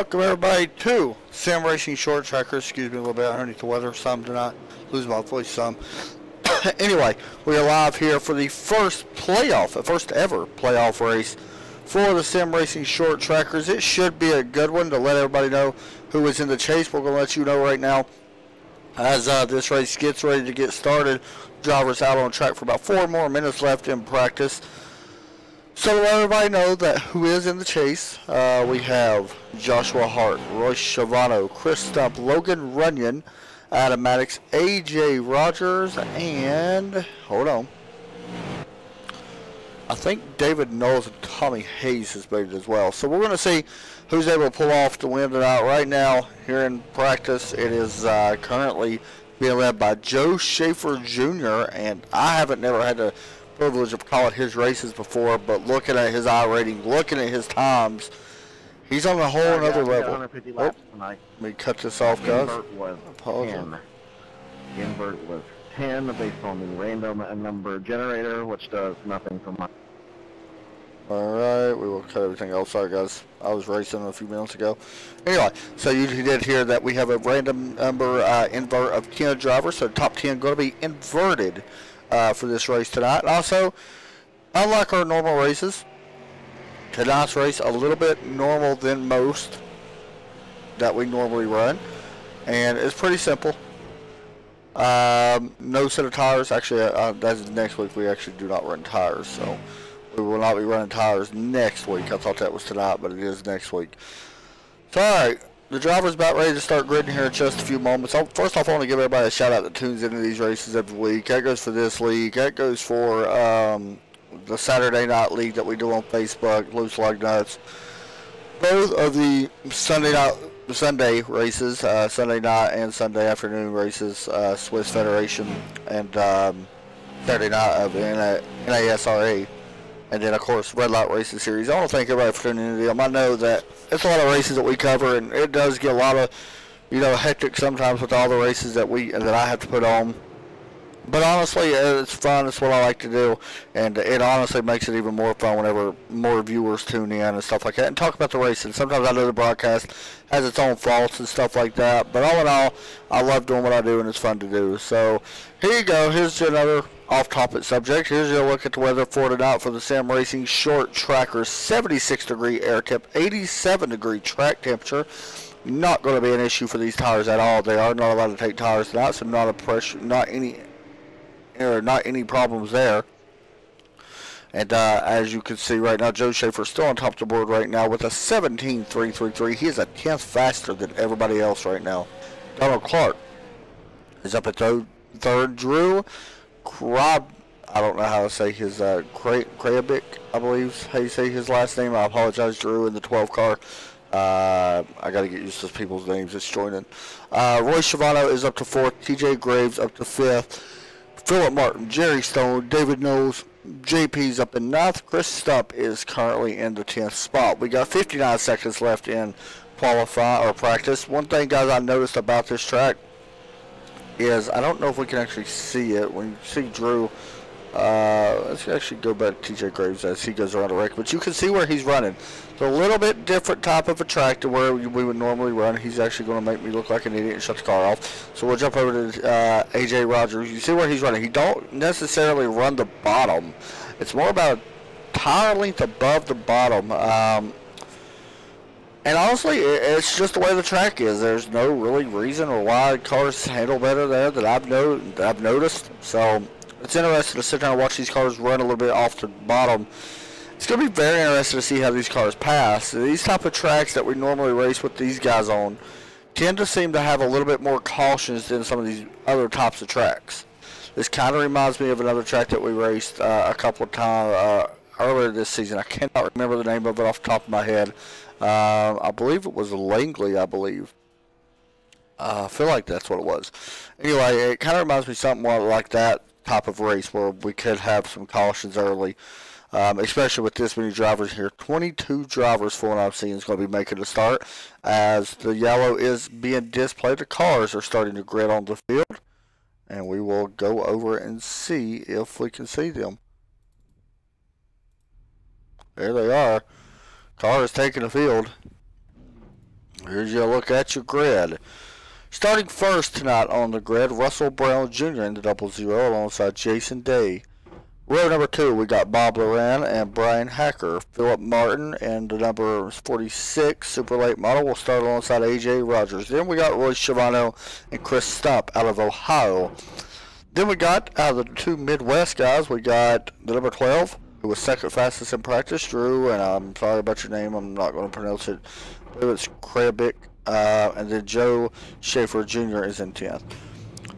Welcome everybody to Sim Racing Short Tracker. Excuse me a little bit, underneath the weather some tonight. Lose my voice some. Anyway, we are live here for the first ever playoff race for the Sim Racing Short Trackers. It should be a good one to let everybody know who is in the chase. We're going to let you know right now as this race gets ready to get started. Drivers out on track for about 4 more minutes left in practice. So to let everybody know that who is in the chase, we have Joshua Hart, Royce Schiavano, Chris Stump, Logan Runyon, Adam Maddox, AJ Rogers, and hold on, I think David Knowles and Tommy Hayes has made it as well. So we're going to see who's able to pull off the win tonight. Right now, here in practice, it is currently being led by Joe Schaefer Jr., and I haven't never had the privilege of calling his races before, but looking at his I rating, looking at his times, he's on a whole another level. 150 laps tonight. Let me cut this off, guys. Invert was 10 based on the random number generator, which does nothing for my. Alright, we will cut everything else. Sorry, guys. I was racing a few minutes ago. Anyway, so you did hear that we have a random number invert of 10 drivers, so top 10 going to be inverted for this race tonight. And also, unlike our normal races, tonight's race a little bit normal than most that we normally run, and it's pretty simple. No set of tires. Actually, that's next week. We actually do not run tires, so we will not be running tires next week. I thought that was tonight, but it is next week. So, alright, the driver's about ready to start gridding here in just a few moments. First off, I want to give everybody a shout out that tunes into these races every week. That goes for this league. That goes for the Saturday night league that we do on Facebook, Loose Lug Nuts. Both of the Sunday races, Sunday night and Sunday afternoon races, Swiss Federation, and Saturday night of NASRA. And then, of course, Red Light Racing Series. I want to thank everybody for tuning into them. I know that it's a lot of races that we cover, and it does get a lot of, hectic sometimes with all the races that I have to put on. But honestly, it's fun. It's what I like to do, and it honestly makes it even more fun whenever more viewers tune in and stuff like that and talk about the racing. Sometimes I know the broadcast has its own faults and stuff like that, but all in all, I love doing what I do, and it's fun to do. So here you go. Here's another off-topic subject. Here's your look at the weather for tonight for the Sim Racing Short Tracker. 76-degree air temp, 87-degree track temperature. Not going to be an issue for these tires at all. They are not allowed to take tires tonight, so not any problems there. And as you can see right now, Joe Schaefer still on top of the board right now with a 17.333. He is a tenth faster than everybody else right now. Donald Clark is up at third. Drew Krab, I don't know how to say his Krabik, I believe is how you say his last name. I apologize, Drew, in the 12 car. I got to get used to people's names. It's joining. Royce Schiavano is up to 4th. TJ Graves up to 5th. Philip Martin, Jerry Stone, David Knowles, JP's up in 9th. Chris Stump is currently in the 10th spot. We got 59 seconds left in practice. One thing, guys, I noticed about this track is I don't know if we can actually see it. When you see Drew, let's actually go back to TJ Graves as he goes around the wreck, but you can see where he's running. It's a little bit different type of a track to where we would normally run. He's actually going to make me look like an idiot and shut the car off. So we'll jump over to AJ Rogers. You see where he's running. He don't necessarily run the bottom. It's more about a tire length above the bottom. And honestly, it's just the way the track is. There's no really reason or why cars handle better there that I've noticed. So it's interesting to sit down and watch these cars run a little bit off the bottom. It's going to be very interesting to see how these cars pass. These type of tracks that we normally race with these guys on tend to seem to have a little bit more cautions than some of these other types of tracks. This kind of reminds me of another track that we raced a couple of times earlier this season. I cannot remember the name of it off the top of my head. I believe it was Langley, I believe. I feel like that's what it was. Anyway, it kind of reminds me something like that type of race where we could have some cautions early, especially with this many drivers here. 22 drivers for what I'm seeing is going to be making a start as the yellow is being displayed. The cars are starting to grid on the field, and we will go over and see if we can see them. There they are. Car is taking the field. Here's your look at your grid. Starting first tonight on the grid, Russell Brown Jr. in the 00 alongside Jason Day. Row number 2, we got Bob Loran and Brian Hacker. Philip Martin and the number 46 Super Late Model will start alongside AJ Rogers. Then we got Roy Schiavano and Chris Stump out of Ohio. Then we got out of the 2 Midwest guys, we got the number 12, who was second fastest in practice, Drew, and I'm sorry about your name, I'm not going to pronounce it. I believe it's Krabick. And then Joe Schaefer Jr. is in 10th.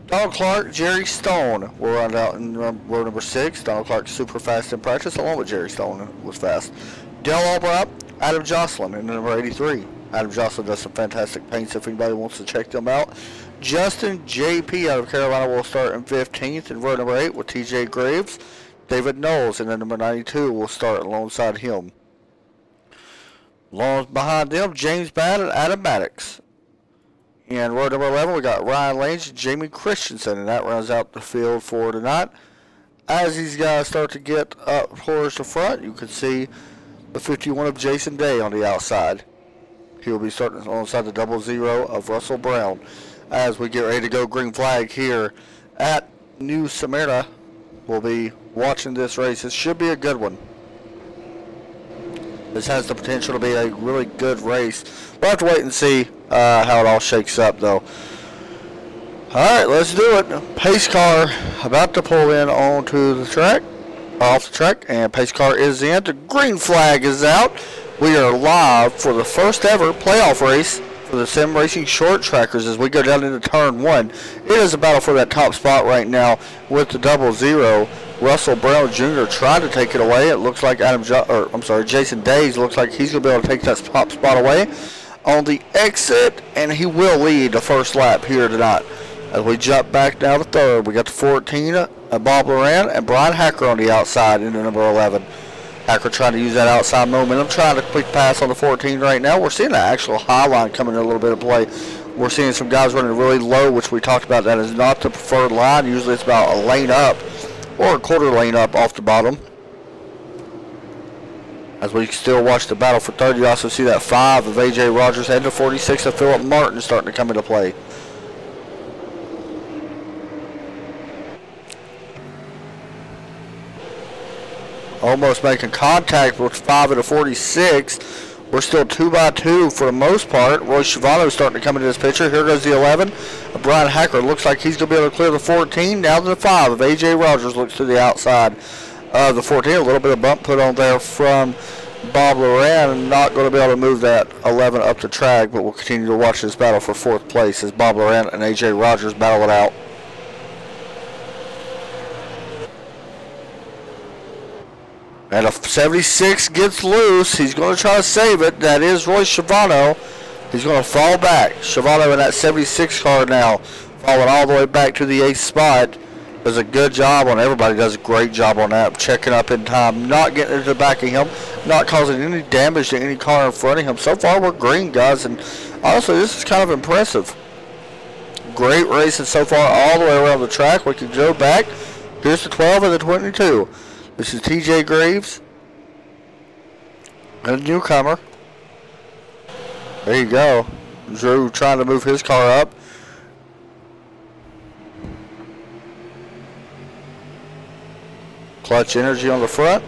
Donald Clark, Jerry Stone will run out in row number 6. Donald Clark super fast in practice, along with Jerry Stone was fast. Dale Albright, Adam Jocelyn in number 83. Adam Jocelyn does some fantastic paints if anybody wants to check them out. Justin J.P. out of Carolina will start in 15th in row number 8 with T.J. Graves. David Knowles in the number 92 will start alongside him. Along behind them, James Badd and Adam Maddox. In row number 11, we got Ryan Lange and Jamie Christensen, and that rounds out the field for tonight. As these guys start to get up towards the front, you can see the 51 of Jason Day on the outside. He will be starting alongside the 00 of Russell Brown. As we get ready to go green flag here at New Smyrna, we'll be watching this race. This should be a good one. This has the potential to be a really good race. We'll have to wait and see how it all shakes up, though. Alright, let's do it. Pace car about to pull in onto the track, off the track, and pace car is in. The green flag is out. We are live for the first ever playoff race for the Sim Racing Short Trackers as we go down into turn 1. It is a battle for that top spot right now with the 00. Russell Brown Jr. trying to take it away. It looks like Jason Days looks like he's going to be able to take that top spot away on the exit, and he will lead the first lap here tonight. As we jump back down to third, we got the 14, Bob Loran, and Brian Hacker on the outside in the number 11. Hacker trying to use that outside momentum, trying to quick pass on the 14 right now. We're seeing that actual high line coming in a little bit of play. We're seeing some guys running really low, which we talked about. That is not the preferred line. Usually it's about a lane up or a quarter lane up off the bottom. As we still watch the battle for third, you also see that 5 of AJ Rogers and the 46 of Philip Martin starting to come into play. Almost making contact with 5 of the 46. We're still 2 by 2 for the most part. Roy Schiavano starting to come into this picture. Here goes the 11. Brian Hacker looks like he's going to be able to clear the 14. Now to the 5 of AJ Rogers looks to the outside of the 14. A little bit of bump put on there from Bob Loran. Not going to be able to move that 11 up the track, but we'll continue to watch this battle for 4th place as Bob Loran and AJ Rogers battle it out. And a 76 gets loose. He's going to try to save it. That is Roy Schiavano. He's going to fall back. Schiavano in that 76 car now, falling all the way back to the 8th spot. Does a good job on everybody. Does a great job on that. Checking up in time. Not getting into the back of him. Not causing any damage to any car in front of him. So far, we're green, guys. And honestly, this is kind of impressive. Great racing so far all the way around the track. We can go back. Here's the 12 and the 22. This is T.J. Graves, a newcomer. There you go. Drew trying to move his car up. Clutch Energy on the front.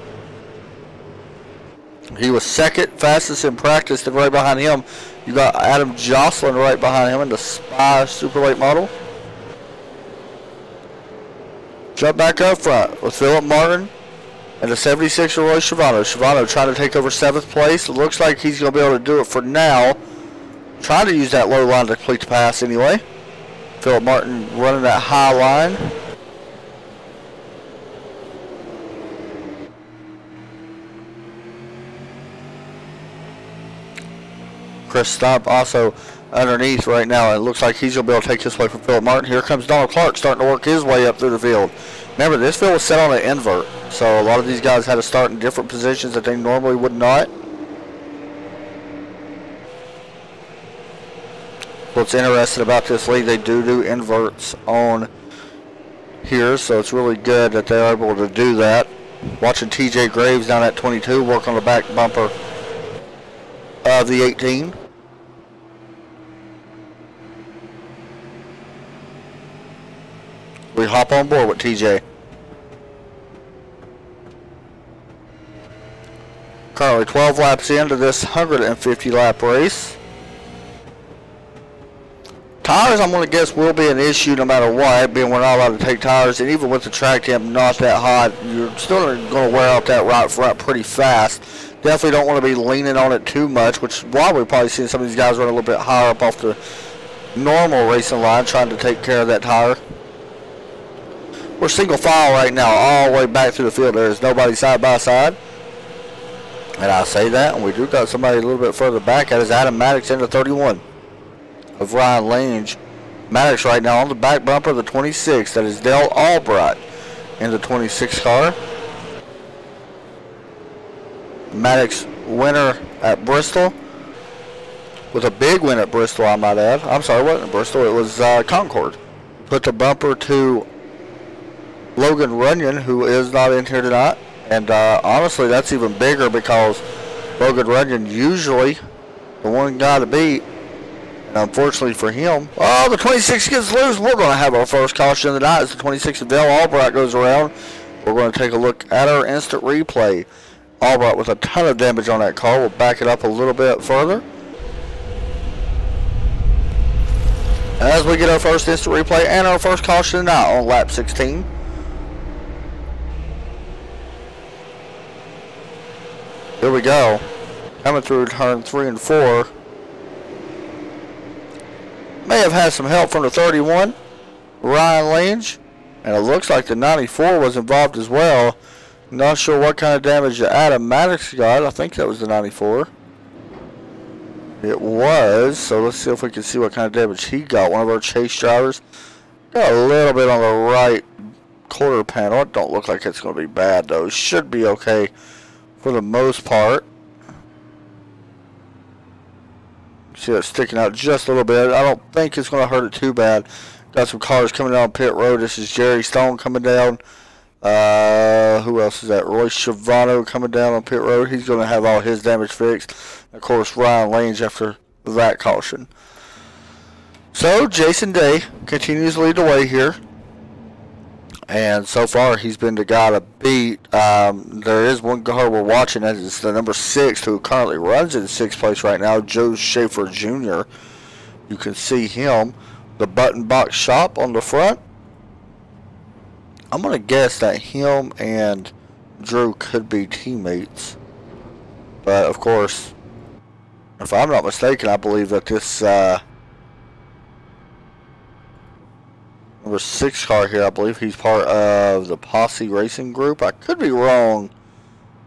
He was second fastest in practice, and right behind him, you got Adam Jocelyn right behind him in the Spy Super Late Model. Jump back up front with Philip Martin. And the 76 Roy Schiavano. Schiavano trying to take over 7th place. It looks like he's going to be able to do it for now. Trying to use that low line to complete the pass anyway. Philip Martin running that high line. Chris Stump also underneath right now. It looks like he's going to be able to take this way from Philip Martin. Here comes Donald Clark starting to work his way up through the field. Remember, this field was set on an invert, so a lot of these guys had to start in different positions that they normally would not. What's interesting about this league, they do inverts on here, so it's really good that they're able to do that. Watching T.J. Graves down at 22 work on the back bumper of the 18. We hop on board with TJ. Currently 12 laps into this 150 lap race. Tires, I'm going to guess, will be an issue no matter what, being we're not allowed to take tires, and even with the track temp not that hot, you're still going to wear out that right front pretty fast. Definitely don't want to be leaning on it too much, which is why we're probably seeing some of these guys run a little bit higher up off the normal racing line, trying to take care of that tire. We're single file right now, all the way back through the field. There's nobody side by side. And I say that, and we do got somebody a little bit further back. That is Adam Maddox into 31 of Ryan Lange. Maddox right now on the back bumper of the 26. That is Dale Albright in the 26 car. Maddox winner at Bristol, with a big win at Bristol, I might add. I'm sorry, it wasn't Bristol, it was Concord. Put the bumper to Logan Runyon, who is not in here tonight. And honestly, that's even bigger because Logan Runyon usually the one guy to beat. And unfortunately for him, oh, the 26 gets loose. We're going to have our first caution of the night as the 26 of Dale Albright goes around. We're going to take a look at our instant replay. Albright with a ton of damage on that car. We'll back it up a little bit further. As we get our first instant replay and our first caution of the night on lap 16. Here we go. Coming through turn 3 and 4. May have had some help from the 31, Ryan Lange, and it looks like the 94 was involved as well. Not sure what kind of damage Adam Maddox got. I think that was the 94. It was, so let's see if we can see what kind of damage he got. One of our chase drivers got a little bit on the right quarter panel. It don't look like it's going to be bad though. It should be okay for the most part. See that sticking out just a little bit. I don't think it's going to hurt it too bad. Got some cars coming down pit road. This is Jerry Stone coming down. Who else is that? Roy Schiavano coming down on pit road. He's going to have all his damage fixed. Of course, Ryan Lange after that caution. So, Jason Day continues to lead the way here. And so far, he's been the guy to beat. There is one car we're watching. That is the number 6, who currently runs in 6th place right now, Joe Schaefer Jr. You can see him. The button box shop on the front. I'm going to guess that him and Drew could be teammates. But, of course, if I'm not mistaken, I believe that this number 6 car here, I believe he's part of the Posse Racing Group. I could be wrong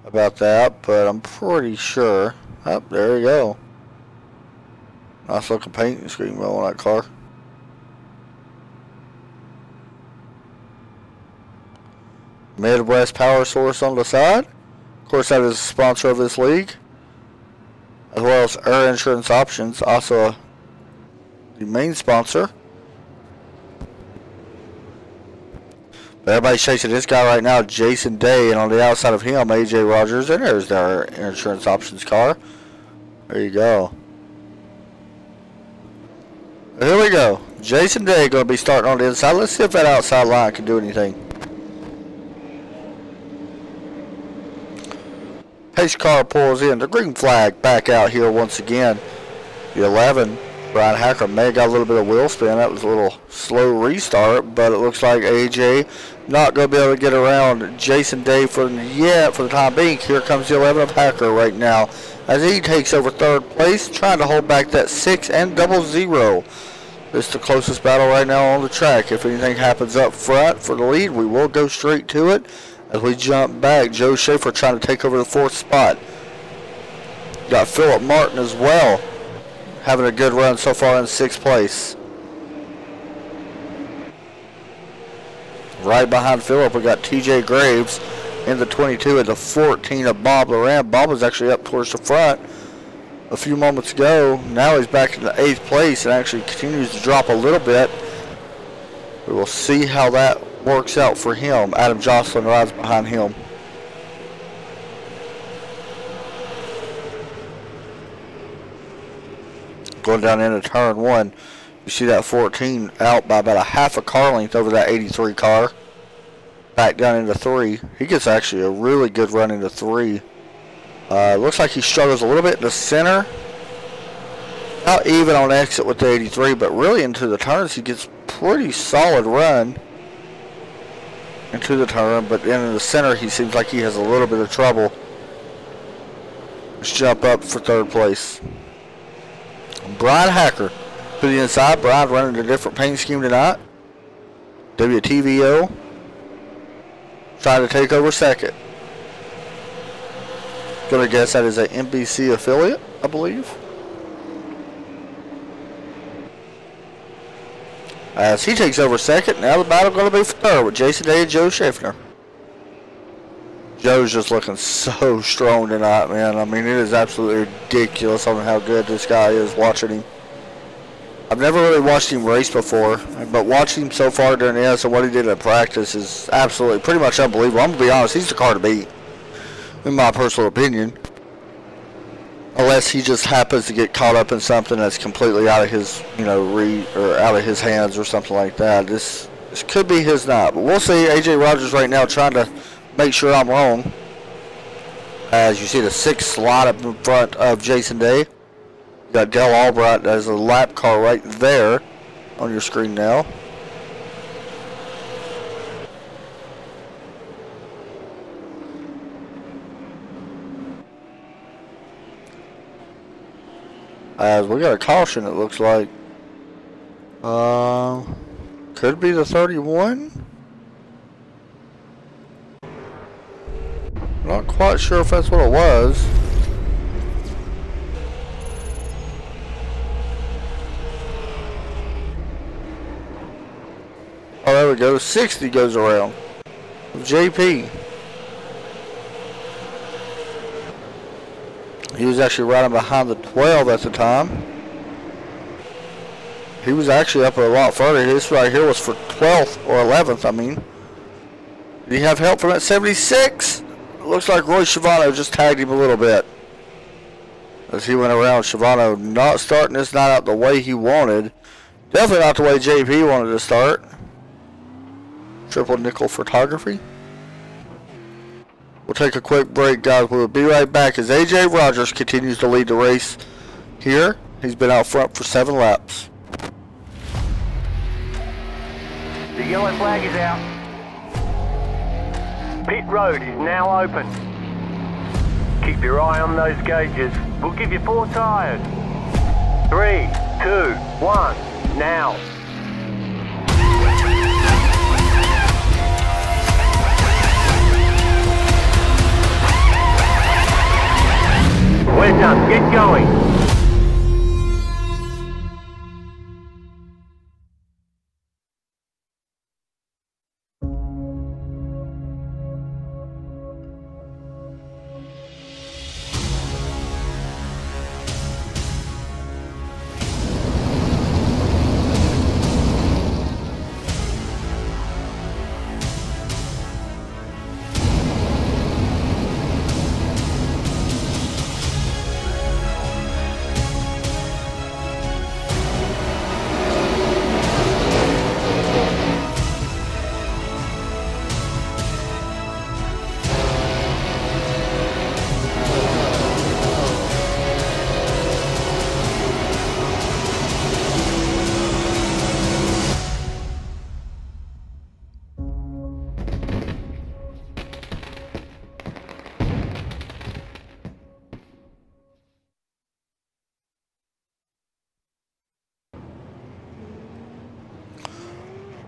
about that, but I'm pretty sure. Oh, there you go. Nice looking paint scheme on that car. Midwest Power Source on the side. Of course, that is a sponsor of this league, as well as Air Insurance Options, also the main sponsor. But everybody's chasing this guy right now, Jason Day, and on the outside of him, AJ Rogers, and there's their Insurance Options car. There you go. Here we go. Jason Day going to be starting on the inside. Let's see if that outside line can do anything. Pace car pulls in. The green flag back out here once again. The 11, Brian Hacker, may have got a little bit of wheel spin. That was a little slow restart, but it looks like AJ not going to be able to get around Jason Day for the time being. Here comes the 11 of Hacker right now as he takes over 3rd place, trying to hold back that 6 and 00. This is the closest battle right now on the track. If anything happens up front for the lead, we will go straight to it. As we jump back, Joe Schaefer trying to take over the 4th spot. Got Philip Martin as well, having a good run so far in 6th place. Right behind Philip, we got TJ Graves in the 22 and the 14 of Bob Loran. Bob was actually up towards the front a few moments ago. Now he's back in the 8th place and actually continues to drop a little bit. We will see how that works out for him. Adam Jocelyn rides behind him. Going down into turn 1. You see that 14 out by about a half a car length over that 83 car. Back down into 3. He gets actually a really good run into 3. Looks like he struggles a little bit in the center. Not even on exit with the 83, but really into the turns he gets pretty solid run into the turn, but then in the center he seems like he has a little bit of trouble. Let's jump up for 3rd place. Brian Hacker to the inside. Brian running a different paint scheme tonight. WTVO trying to take over 2nd. Gonna guess that is a NBC affiliate, I believe. As he takes over 2nd, now the battle going to be for 3rd with Jason Day and Joe Schaffner. Joe's just looking so strong tonight, man. I mean, it is absolutely ridiculous on how good this guy is watching him. I've never really watched him race before, but watching him so far during this and what he did in practice is absolutely pretty much unbelievable. I'm going to be honest, he's the car to beat, in my personal opinion. Unless he just happens to get caught up in something that's completely out of his, you know, or out of his hands or something like that. This could be his night, but we'll see. AJ Rogers right now trying to make sure I'm wrong. As you see the 6th slot up in front of Jason Day. You got Dale Albright as a lap car right there on your screen now. As we got a caution, it looks like. Could be the 31. Not quite sure if that's what it was. Oh, there we go. 60 goes around. JP. He was actually riding behind the 12 at the time. He was actually up a lot further. This right here was for 12th or 11th, I mean. Did he have help from that 76? Looks like Roy Schiavano just tagged him a little bit as he went around. Schiavano not starting this night out the way he wanted. Definitely not the way JP wanted to start. Triple nickel photography. We'll take a quick break, guys. We'll be right back as AJ Rogers continues to lead the race here. He's been out front for 7 laps. The yellow flag is out. Pit road is now open. Keep your eye on those gauges. We'll give you 4 tyres. 3, 2, 1, now. Well done, get going.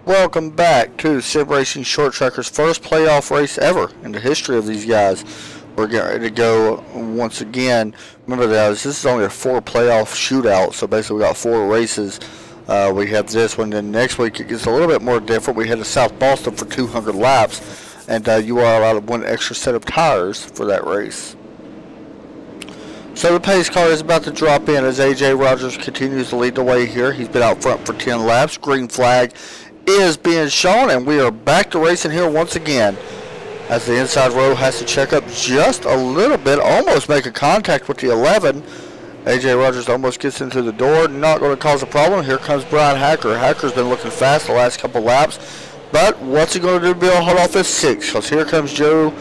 Welcome back to Sim Racing Short Tracker's first playoff race ever in the history of these guys. We're getting ready to go once again. Remember that this is only a 4 playoff shootout, so basically we got 4 races. We have this one, then next week it gets a little bit more different. We head to South Boston for 200 laps, and you are allowed 1 extra set of tires for that race. So the pace car is about to drop in as AJ Rogers continues to lead the way here. He's been out front for 10 laps. Green flag is being shown, and we are back to racing here once again as the inside row has to check up just a little bit, almost make a contact with the 11, AJ Rogers almost gets into the door. Not going to cause a problem. Here comes Brian Hacker. Hacker's been looking fast the last couple laps. But what's he going to do to be able to hold off this 6? Because here comes Joe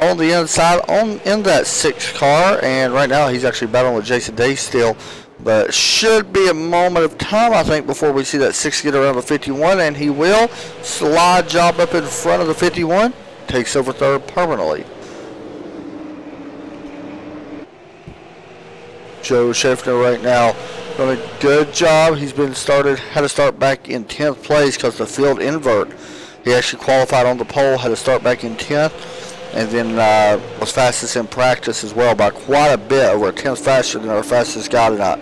on the inside in that 6 car. And right now he's actually battling with Jason Day still. But should be a moment of time, I think, before we see that 6 get around the 51. And he will. Slide job up in front of the 51. Takes over third permanently. Joe Schaeffner right now doing a good job. He's been had to start back in 10th place because the field invert. He actually qualified on the pole, had to start back in 10th, and then was fastest in practice as well by quite a bit, over a 10th faster than our fastest guy tonight.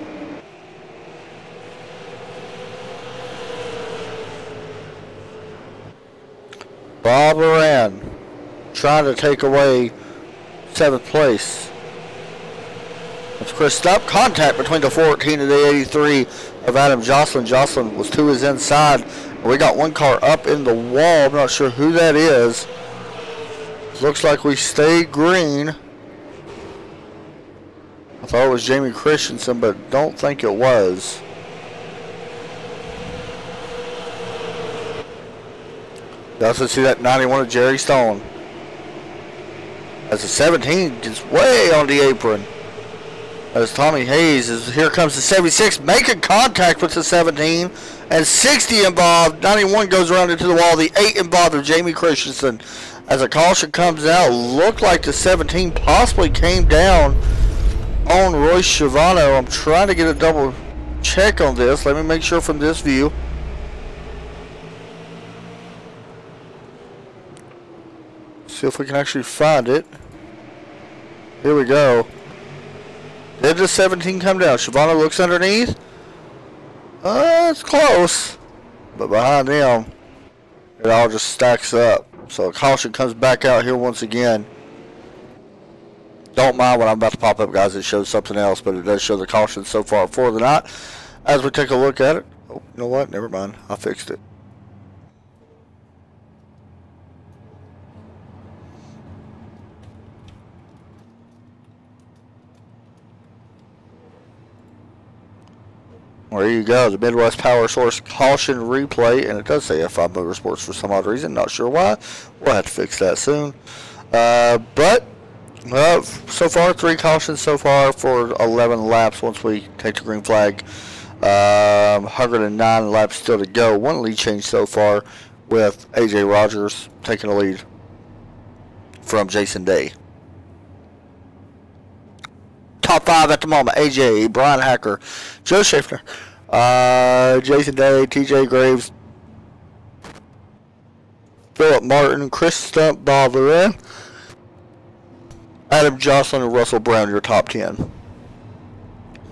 Bob Moran trying to take away 7th place. That's Chris Stupp. Contact between the 14 and the 83 of Adam Jocelyn. Jocelyn was to his inside. We got one car up in the wall. I'm not sure who that is. Looks like we stayed green. I thought it was Jamie Christensen, but don't think it was. You also see that 91 of Jerry Stone. As the 17 gets way on the apron. As Tommy Hayes here comes the 76, making contact with the 17, and 60 involved. 91 goes around into the wall. The 8 involved of Jamie Christensen. As a caution comes out, looked like the 17 possibly came down on Royce Schiavano. I'm trying to get a double check on this. Let me make sure from this view. See if we can actually find it. Here we go. Did the 17 come down? Schiavano looks underneath. It's close. But behind them, it all just stacks up. So a caution comes back out here once again. Don't mind what I'm about to pop up, guys. It shows something else, but it does show the caution so far for the night. As we take a look at it. Oh, you know what? Never mind. I fixed it. There you go, the Midwest Power Source caution replay, and it does say F5 Motorsports for some odd reason, not sure why. We'll have to fix that soon. But so far, 3 cautions so far for 11 laps once we take the green flag. 109 laps still to go. 1 lead change so far with AJ Rogers taking the lead from Jason Day. Top 5 at the moment: AJ, Brian Hacker, Joe Schaeffner, Jason Day, TJ Graves, Philip Martin, Chris Stupp, Bob Moran, Adam Jocelyn, and Russell Brown, your top 10.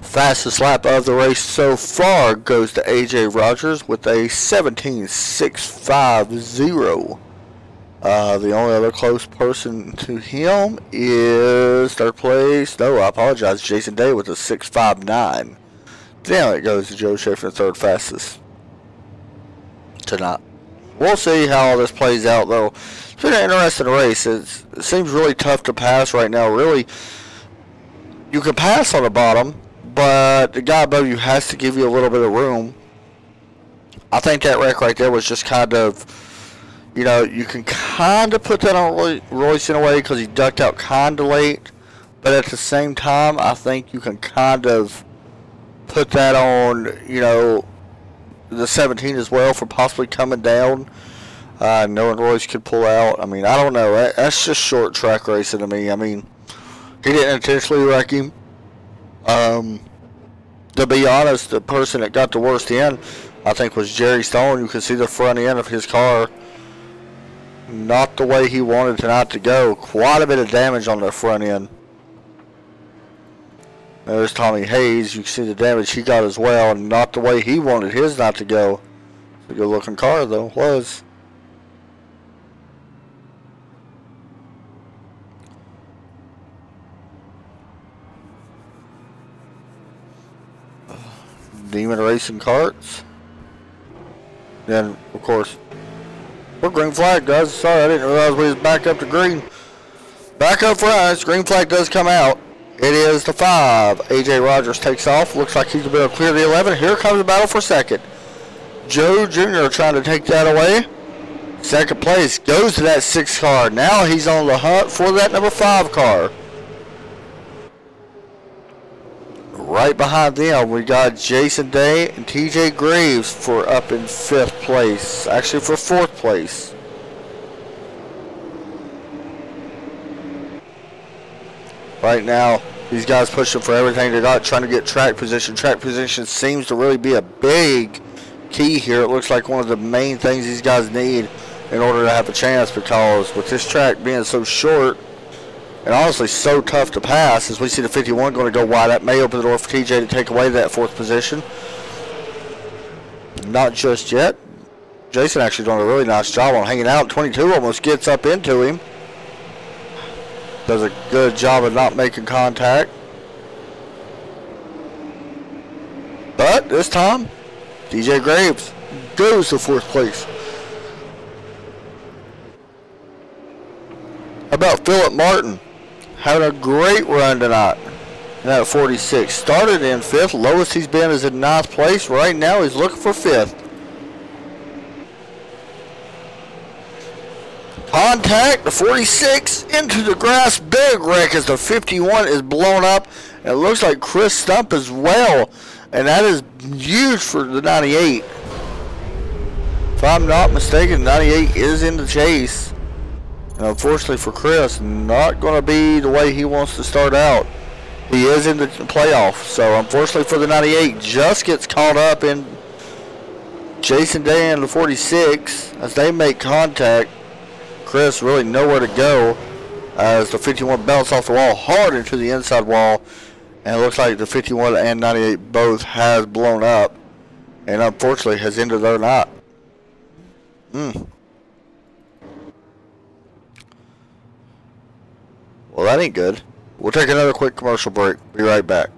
Fastest lap of the race so far goes to AJ Rogers with a 17.650. The only other close person to him is third place. No, I apologize. Jason Day with a 6.59. Then it goes to Joe Schaeffner, third fastest tonight. We'll see how all this plays out, though. It's been an interesting race. It seems really tough to pass right now. Really, you can pass on the bottom, but the guy above you has to give you a little bit of room. I think that wreck right there was just kind of, you know, you can kind of put that on Royce in a way because he ducked out kind of late. But at the same time, I think you can kind of put that on, you know, the 17 as well for possibly coming down. Knowing Royce could pull out. I mean, I don't know. That's just short track racing to me. I mean, he didn't intentionally wreck him. To be honest, the person that got the worst end, I think, was Jerry Stone. You can see the front end of his car. Not the way he wanted tonight to go. Quite a bit of damage on the front end. There's Tommy Hayes. You can see the damage he got as well. Not the way he wanted his not to go. It's a good looking car though. Was. Demon Racing Karts. Then of course, we're green flag, guys. Sorry, I didn't realize we was back up to green. Back up front. Green flag does come out. It is the 5. A.J. Rogers takes off. Looks like he's going to be able to clear the 11. Here comes the battle for second. Joe Jr. trying to take that away. Second place goes to that 6 car. Now he's on the hunt for that number 5 car. Right behind them, we got Jason Day and TJ Graves for up in 5th place. Actually, for 4th place. Right now, these guys pushing for everything they got, trying to get track position. Track position seems to really be a big key here. It looks like one of the main things these guys need in order to have a chance, because with this track being so short and honestly so tough to pass, as we see the 51 going to go wide, that may open the door for TJ to take away that 4th position. Not just yet. Jason actually doing a really nice job on hanging out. 22 almost gets up into him. Does a good job of not making contact. But this time, TJ Graves goes to 4th place. How about Philip Martin? Having a great run tonight. And at 46. Started in 5th. Lowest he's been is in 9th place. Right now he's looking for 5th. Contact, the 46 into the grass. Big wreck as the 51 is blown up. And it looks like Chris Stump as well. And that is huge for the 98. If I'm not mistaken, 98 is in the chase. And unfortunately for Chris, not going to be the way he wants to start out. He is in the playoff. So unfortunately for the 98, just gets caught up in Jason Day and the 46 as they make contact. Chris really nowhere to go as the 51 bounced off the wall hard into the inside wall, and it looks like the 51 and 98 both has blown up and unfortunately has ended their night. Well, that ain't good. We'll take another quick commercial break. Be right back.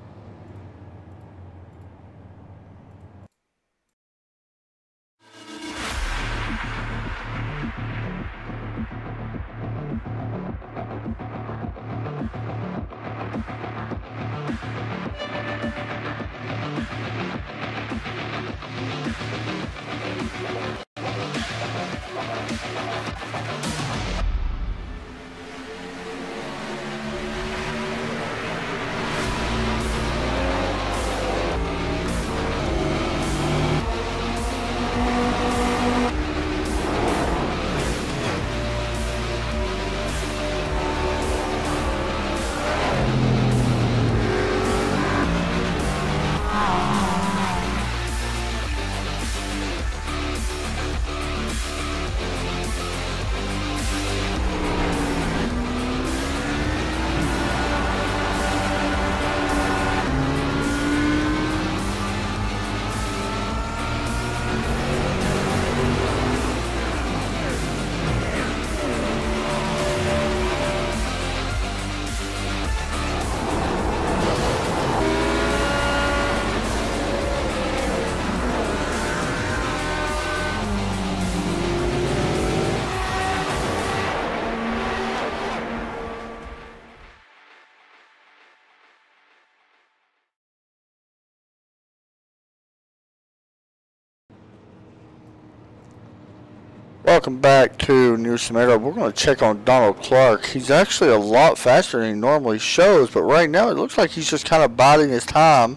Welcome back to New Smyrna. We're going to check on Donald Clark. He's actually a lot faster than he normally shows, but right now it looks like he's just kind of biding his time.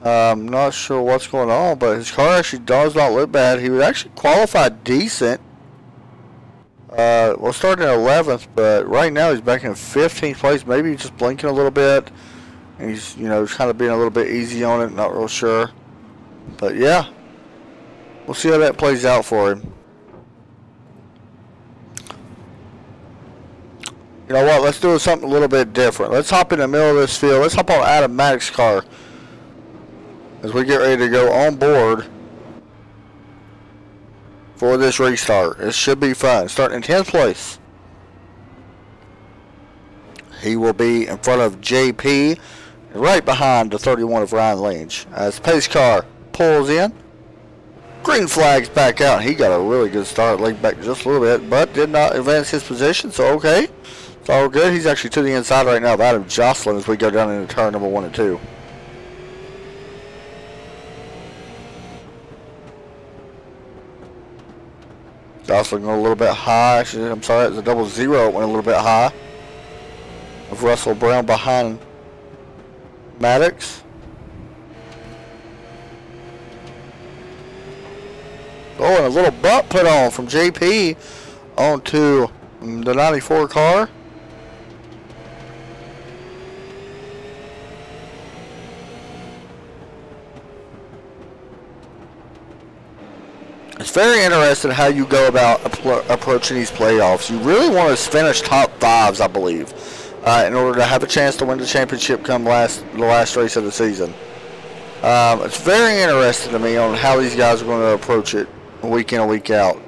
I'm not sure what's going on, but his car actually does not look bad. He was actually qualified decent. Well, starting in 11th, but right now he's back in 15th place. Maybe he's just blinking a little bit, and he's, you know, kind of being a little bit easy on it. Not real sure, but yeah, we'll see how that plays out for him. You know what, let's do something a little bit different. Let's hop in the middle of this field. Let's hop on Adam Maddox's car as we get ready to go on board for this restart. It should be fun. Starting in 10th place, he will be in front of JP, right behind the 31 of Ryan Lynch. As the pace car pulls in, green flag's back out. He got a really good start, leaned back just a little bit, but did not advance his position, so okay. It's all good. He's actually to the inside right now of Adam Jocelyn as we go down into turn number 1 and 2. Jocelyn going a little bit high. I'm sorry, it's a 0-0. It went a little bit high. Of Russell Brown behind Maddox. Oh, and a little bump put on from JP onto the 94 car. It's very interesting how you go about approaching these playoffs. You really want to finish top 5s, I believe, in order to have a chance to win the championship come the last race of the season. It's very interesting to me on how these guys are going to approach it week in and week out.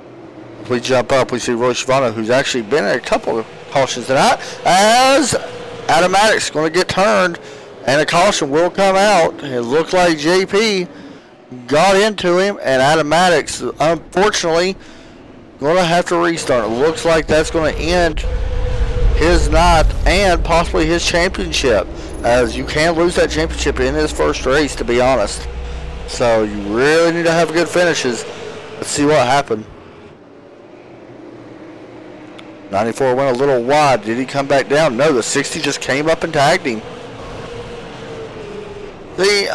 If we jump up, we see Roy Shivano, who's actually been in a couple of cautions tonight, as Adam Maddox is going to get turned, and a caution will come out. It looked like JP got into him, and Adam Maddox, unfortunately, going to have to restart. It looks like that's going to end his night and possibly his championship, as you can lose that championship in his first race, to be honest. So you really need to have good finishes. Let's see what happened. 94 went a little wide. Did he come back down? No, the 60 just came up and tagged him. See,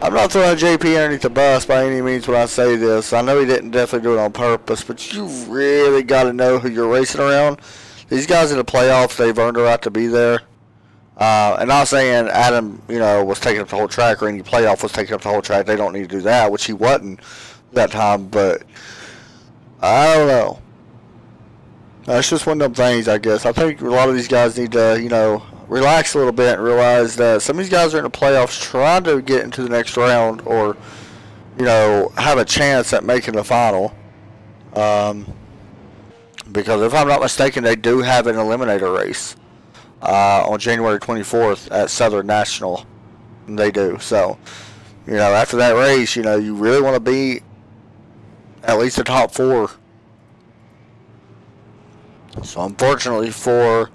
I'm not throwing JP underneath the bus by any means when I say this. I know he didn't definitely do it on purpose, but you really got to know who you're racing around. These guys in the playoffs, they've earned a right to be there. And not saying Adam, was taking up the whole track or any playoff was taking up the whole track. They don't need to do that, which he wasn't that time. But I don't know. That's just one of them things, I guess. I think a lot of these guys need to, relax a little bit and realize that some of these guys are in the playoffs trying to get into the next round or, have a chance at making the final. Because if I'm not mistaken, they do have an eliminator race on January 24th at Southern National. They do. So, after that race, you really want to be at least the top 4. So, unfortunately for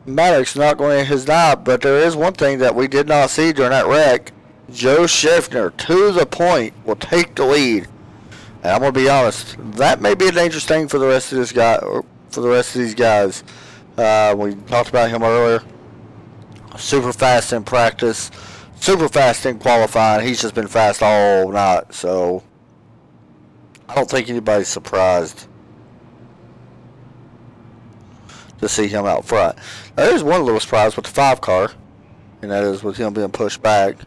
Maddox, not going in his night, but there is one thing that we did not see during that wreck. Joe Schiffner, to the point, will take the lead. And I'm going to be honest, that may be a dangerous thing for the rest of this guy, or for the rest of these guys. We talked about him earlier. Super fast in practice, super fast in qualifying. He's just been fast all night, so I don't think anybody's surprised to see him out front. Now, there's one little surprise with the 5 car, and that is with him being pushed back.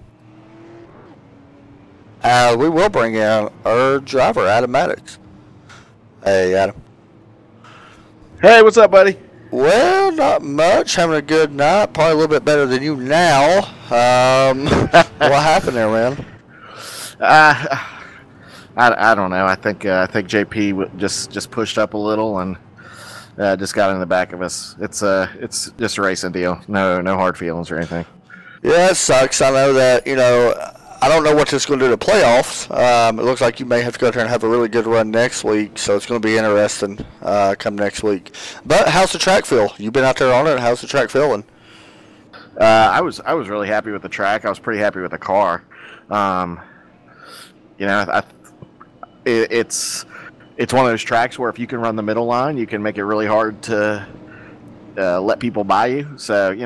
We will bring in our driver, Adam Maddox. Hey, Adam. Hey, what's up, buddy? Well, not much. Having a good night. Probably a little bit better than you now. What happened there, man? I don't know. I think JP just pushed up a little and just got in the back of us. It's just a racing deal. No hard feelings or anything. Yeah, it sucks. I know that, I don't know what this is going to do to playoffs. It looks like you may have to go there and have a really good run next week, so it's going to be interesting come next week. But how's the track feel? You've been out there on it. How's the track feeling? I was really happy with the track. I was pretty happy with the car. It's one of those tracks where if you can run the middle line, you can make it really hard to let people by you. So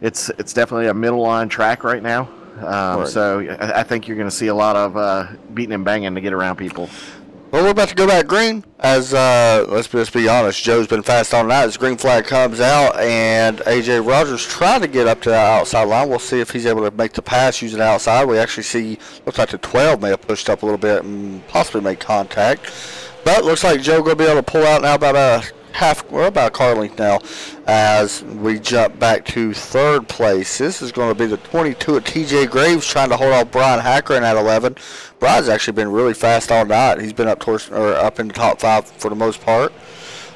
it's definitely a middle line track right now. Right. So I think you're going to see a lot of beating and banging to get around people. Well, we're about to go back green. As let's just be honest, Joe's been fast on that. As green flag comes out, and AJ Rogers trying to get up to that outside line. We'll see if he's able to make the pass using the outside. We actually see, looks like the 12 may have pushed up a little bit and possibly make contact. But looks like Joe going to be able to pull out now about about a car length now, as we jump back to 3rd place. This is going to be the 22 of TJ Graves trying to hold off Brian Hacker in at 11. Brian's actually been really fast all night. He's been up in the top 5 for the most part.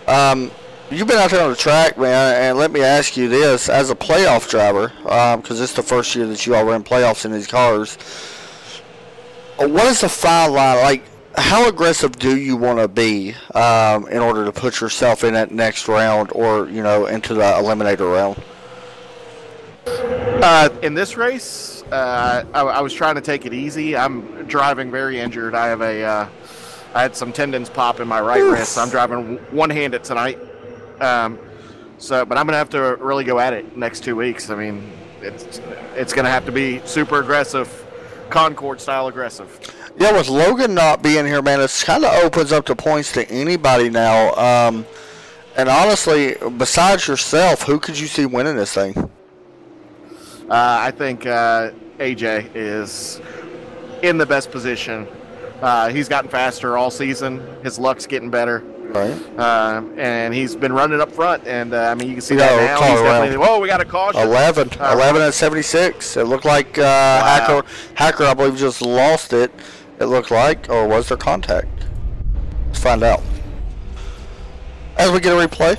You've been out there on the track, man, and let me ask you this: as a playoff driver, because this is the first year that you all ran playoffs in these cars, what is the fine line like? how aggressive do you want to be in order to put yourself in that next round, or into the eliminator round? In this race, I was trying to take it easy. I'm driving very injured. I had some tendons pop in my right wrist. So I'm driving one-handed tonight. But I'm gonna have to really go at it next 2 weeks. I mean, it's gonna have to be super aggressive, Concord style aggressive. Yeah, with Logan not being here, man, it kind of opens up the points to anybody now. And honestly, besides yourself, who could you see winning this thing? I think AJ is in the best position. He's gotten faster all season. His luck's getting better. Right. And he's been running up front. And, I mean, you can see that now. He's definitely, whoa, we got a caution. 11 at 76. It looked like Wow. Hacker, I believe, just lost it. It looked like, or was there contact? Let's find out. As we get a replay,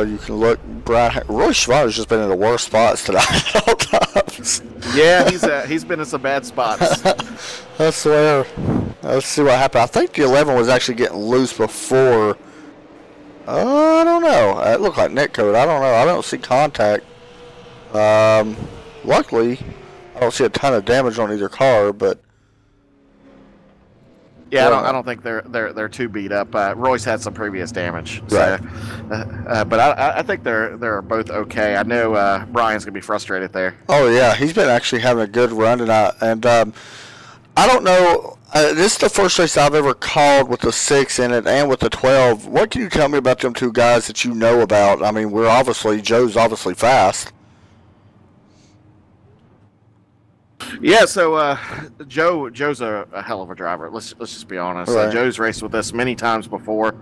you can look. Roy Schwartz's just been in the worst spots tonight at all times. Yeah, he's been in some bad spots. I swear. Let's see what happened. I think the 11 was actually getting loose before. I don't know. It looked like netcode. I don't know. I don't see contact. Luckily, I don't see a ton of damage on either car, but yeah, I don't think they're too beat up. Royce had some previous damage, so, right. But I think they're both okay. I know Brian's gonna be frustrated there. Oh yeah, he's been actually having a good run tonight, and I don't know. This is the first race I've ever called with the 6 in it and with the 12. What can you tell me about them two guys that you know about? I mean, Joe's obviously fast. Yeah, so Joe's a hell of a driver. Let's just be honest. Right. Joe's raced with us many times before.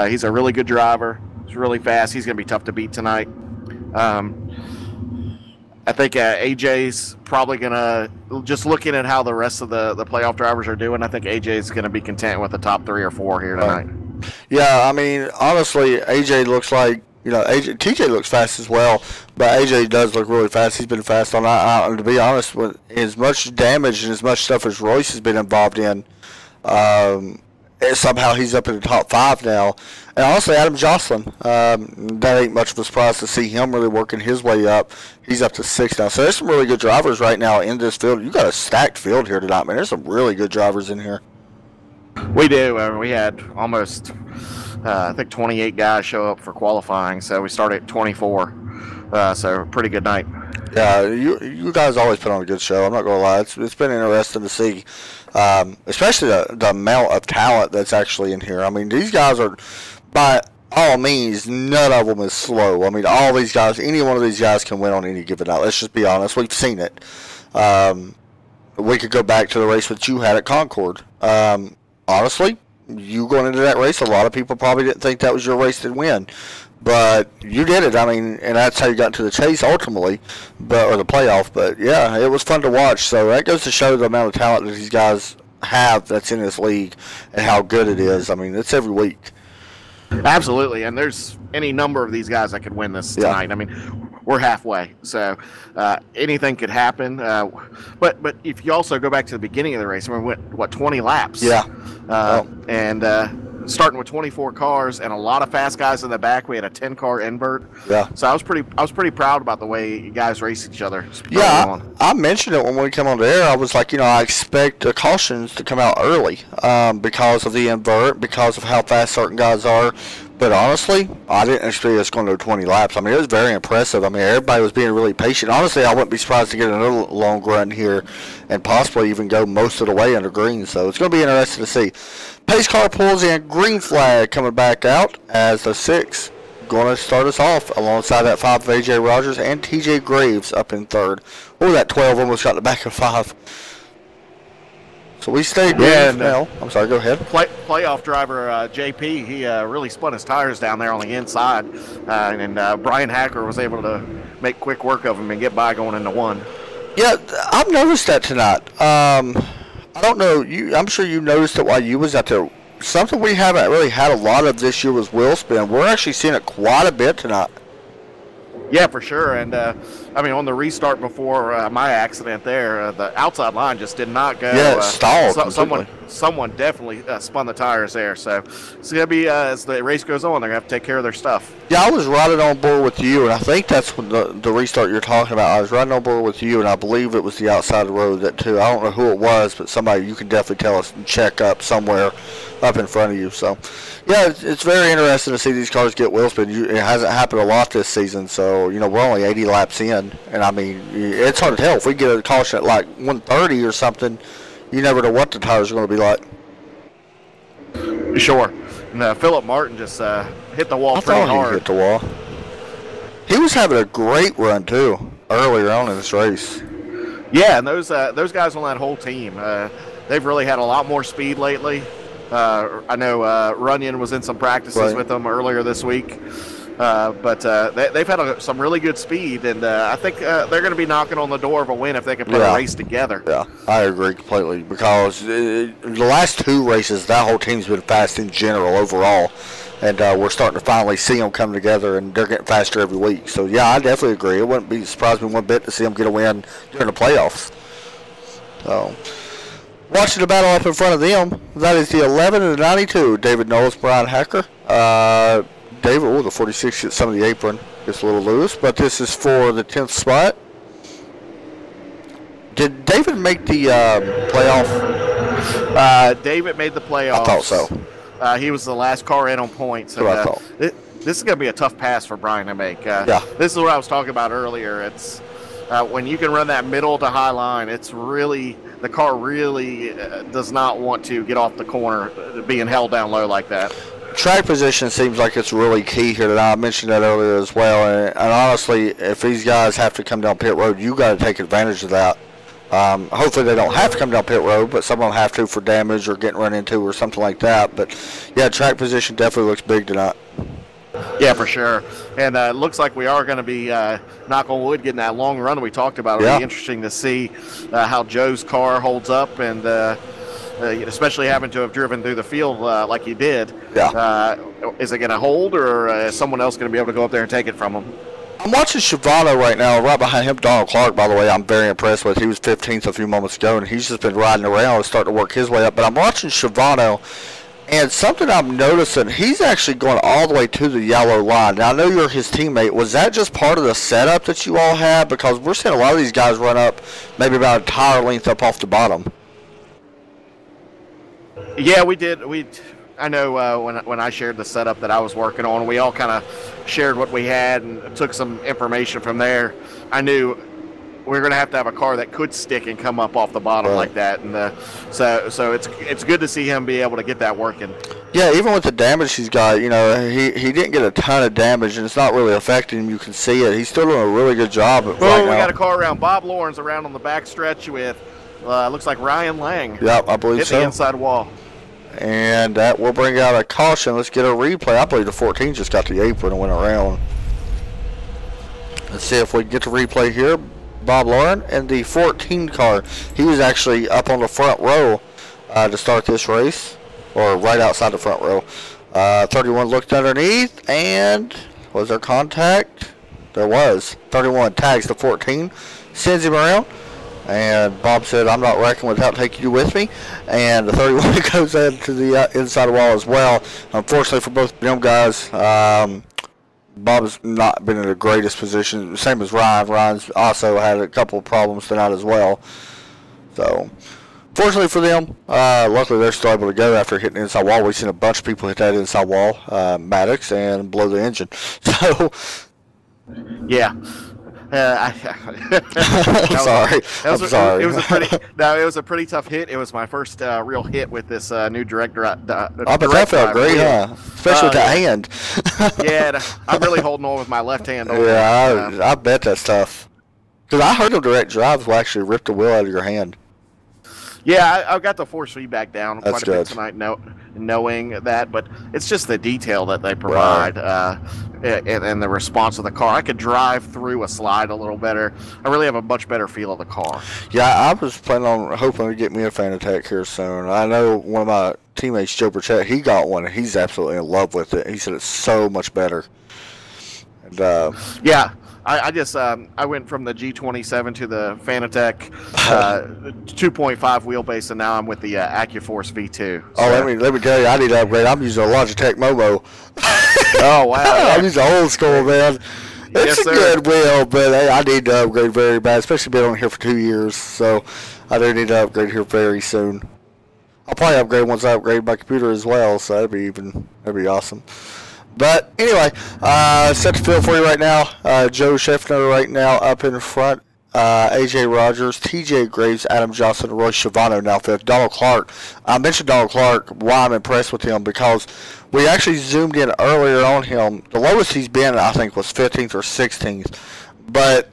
He's a really good driver. He's really fast. He's going to be tough to beat tonight. I think AJ's probably going to, just looking at how the rest of the playoff drivers are doing, I think AJ's going to be content with the top 3 or 4 here tonight. Right. Yeah, I mean, honestly, AJ looks like, TJ looks fast as well, but AJ does look really fast. He's been fast on that. To be honest, with as much damage and as much stuff as Royce has been involved in, somehow he's up in the top 5 now. And honestly, Adam Jocelyn, that ain't much of a surprise to see him really working his way up. He's up to 6 now. So there's some really good drivers right now in this field. You got a stacked field here tonight, man. There's some really good drivers in here. We do. We had almost, I think, 28 guys show up for qualifying, so we started at 24. So pretty good night. Yeah, you guys always put on a good show. I'm not going to lie. It's been interesting to see, especially the amount of talent that's actually in here. I mean, these guys are, by all means, none of them is slow. I mean, all these guys, any one of these guys can win on any given night. Let's just be honest. We've seen it. We could go back to the race that you had at Concord. Honestly, you going into that race, a lot of people probably didn't think that was your race to win. But you did it. I mean, and that's how you got into the chase ultimately, or the playoff. But, yeah, it was fun to watch. So that goes to show the amount of talent that these guys have that's in this league and how good it is. I mean, it's every week. Absolutely, and there's any number of these guys that could win this tonight. I mean, we're halfway, so anything could happen. But if you also go back to the beginning of the race, we went 20 laps. Yeah. And starting with 24 cars and a lot of fast guys in the back. We had a 10-car invert. Yeah. So I was pretty proud about the way you guys race each other. Yeah, I mentioned it when we come on the air. I was like, I expect the cautions to come out early because of the invert, because of how fast certain guys are. But honestly, I didn't expect us going to 20 laps. I mean, it was very impressive. I mean, everybody was being really patient. Honestly, I wouldn't be surprised to get another long run here and possibly even go most of the way under green. So it's going to be interesting to see. Pace car pulls in, green flag coming back out as the 6 going to start us off alongside that 5 of A.J. Rogers and T.J. Graves up in 3rd. Oh, that 12 almost got the back of 5. So we stayed green now. I'm sorry, go ahead. Playoff driver JP, he really spun his tires down there on the inside. And Brian Hacker was able to make quick work of him and get by going into 1. Yeah, I've noticed that tonight. I don't know. I'm sure you noticed it while you was out there. Something we haven't really had a lot of this year was wheel spin. We're actually seeing it quite a bit tonight. Yeah, for sure. And I mean, on the restart before my accident there, the outside line just did not go. Yeah, it stalled. Someone definitely spun the tires there. So it's going to be, as the race goes on, they're going to have to take care of their stuff. Yeah, I was riding on board with you, and I think that's when the restart you're talking about. I was riding on board with you, and I believe it was the outside road that too. I don't know who it was, but somebody you can definitely tell us and check up somewhere up in front of you. So, yeah, it's very interesting to see these cars get wheel spin. It hasn't happened a lot this season, so, you know, we're only 80 laps in, and I mean, it's hard to tell. If we get a caution at like 130 or something, you never know what the tires are going to be like. Sure. And Philip Martin just hit the wall pretty hard. I thought he hit the wall. He was having a great run, too, earlier on in this race. Yeah, and those guys on that whole team, they've really had a lot more speed lately. I know Runyon was in some practices with them earlier this week. But they've had some really good speed, and I think they're going to be knocking on the door of a win if they can put a race together. Yeah, I agree completely, because the last two races, that whole team's been fast in general overall, and we're starting to finally see them come together, and they're getting faster every week. So, yeah, I definitely agree. It wouldn't be surprised me one bit to see them get a win during the playoffs. So, watching the battle up in front of them, that is the 11 and the 92, David Knowles, Brian Hacker. David, the 46 gets some of the apron. Gets a little loose, but this is for the 10th spot. Did David make the playoff? David made the playoffs. I thought so. He was the last car in on points. That's what I thought. This is going to be a tough pass for Brian to make. This is what I was talking about earlier. It's when you can run that middle to high line, it's really, the car really does not want to get off the corner being held down low like that. Track position seems like it's really key here tonight. I mentioned that earlier as well. And honestly, if these guys have to come down pit road, you got to take advantage of that. Hopefully they don't have to come down pit road, but some of them have to for damage or getting run into or something like that. But, yeah, track position definitely looks big tonight. Yeah, for sure. And it looks like we are going to be, knock on wood, getting that long run we talked about. It'll be interesting to see how Joe's car holds up, and especially having to have driven through the field like he did. Yeah. Is it going to hold, or is someone else going to be able to go up there and take it from him? I'm watching Shivano right now. Right behind him, Donald Clark, by the way, I'm very impressed with. He was 15th a few moments ago, and he's just been riding around and starting to work his way up. But I'm watching Shivano, and something I'm noticing, he's actually going all the way to the yellow line. Now, I know you're his teammate. Was that just part of the setup that you all had? Because we're seeing a lot of these guys run up maybe about a tire length up off the bottom. Yeah, we did. I know when I shared the setup that I was working on, we all kind of shared what we had and took some information from there. I knew we were going to have a car that could stick and come up off the bottom like that, and so it's good to see him be able to get that working. Yeah, even with the damage he's got, you know, he didn't get a ton of damage, and it's not really affecting him. You can see it. He's still doing a really good job. We got a car around. Bob Lawrence around on the back stretch with looks like Ryan Lang. Yep, I believe so. Hit the inside wall. And that will bring out a caution. Let's get a replay. I believe the 14 just got the apron and went around. Let's see if we can get the replay here. Bob Lauren and the 14 car. He was actually up on the front row to start this race, or right outside the front row. 31 looked underneath, and was there contact? There was. 31 tags the 14, sends him around. And Bob said, I'm not wrecking without taking you with me. And the 31 goes into the inside wall as well. Unfortunately for both of them guys, Bob's not been in the greatest position. Same as Ryan. Ryan's also had a couple of problems tonight as well. So, fortunately for them, luckily they're still able to go after hitting the inside wall. We've seen a bunch of people hit that inside wall, Maddox, and blow the engine. So, yeah. I'm sorry. It was a pretty tough hit. It was my first real hit with this new direct drive. I bet that felt great, huh? Especially with that hand. Yeah, I'm really holding on with my left hand. I bet that's tough. Because I heard of direct drives will actually rip the wheel out of your hand. Yeah, I got the force feedback down quite a bit good. tonight, knowing that, but it's just the detail that they provide and the response of the car. I could drive through a slide a little better. I really have a much better feel of the car. Yeah, I was planning on hoping to get me a fan attack here soon. I know one of my teammates, Joe Burchett, he got one, and he's absolutely in love with it. He said it's so much better. And, yeah. I just I went from the G27 to the Fanatec 2.5 wheelbase, and now I'm with the AccuForce V2. So. Oh, let me tell you, I need to upgrade. I'm using a Logitech Momo. Oh wow! Yeah. I'm using old school, man. It's a good wheel, but hey, I need to upgrade very bad, especially been on here for 2 years. So I do need to upgrade here very soon. I'll probably upgrade once I upgrade my computer as well. So that'd be awesome. But anyway, set the field for you right now. Joe Scheffner right now up in front. AJ Rogers, TJ Graves, Adam Johnson, Roy Schiavano now fifth. Donald Clark. I mentioned Donald Clark. Why I'm impressed with him, because we actually zoomed in earlier on him. The lowest he's been, I think, was 15th or 16th. But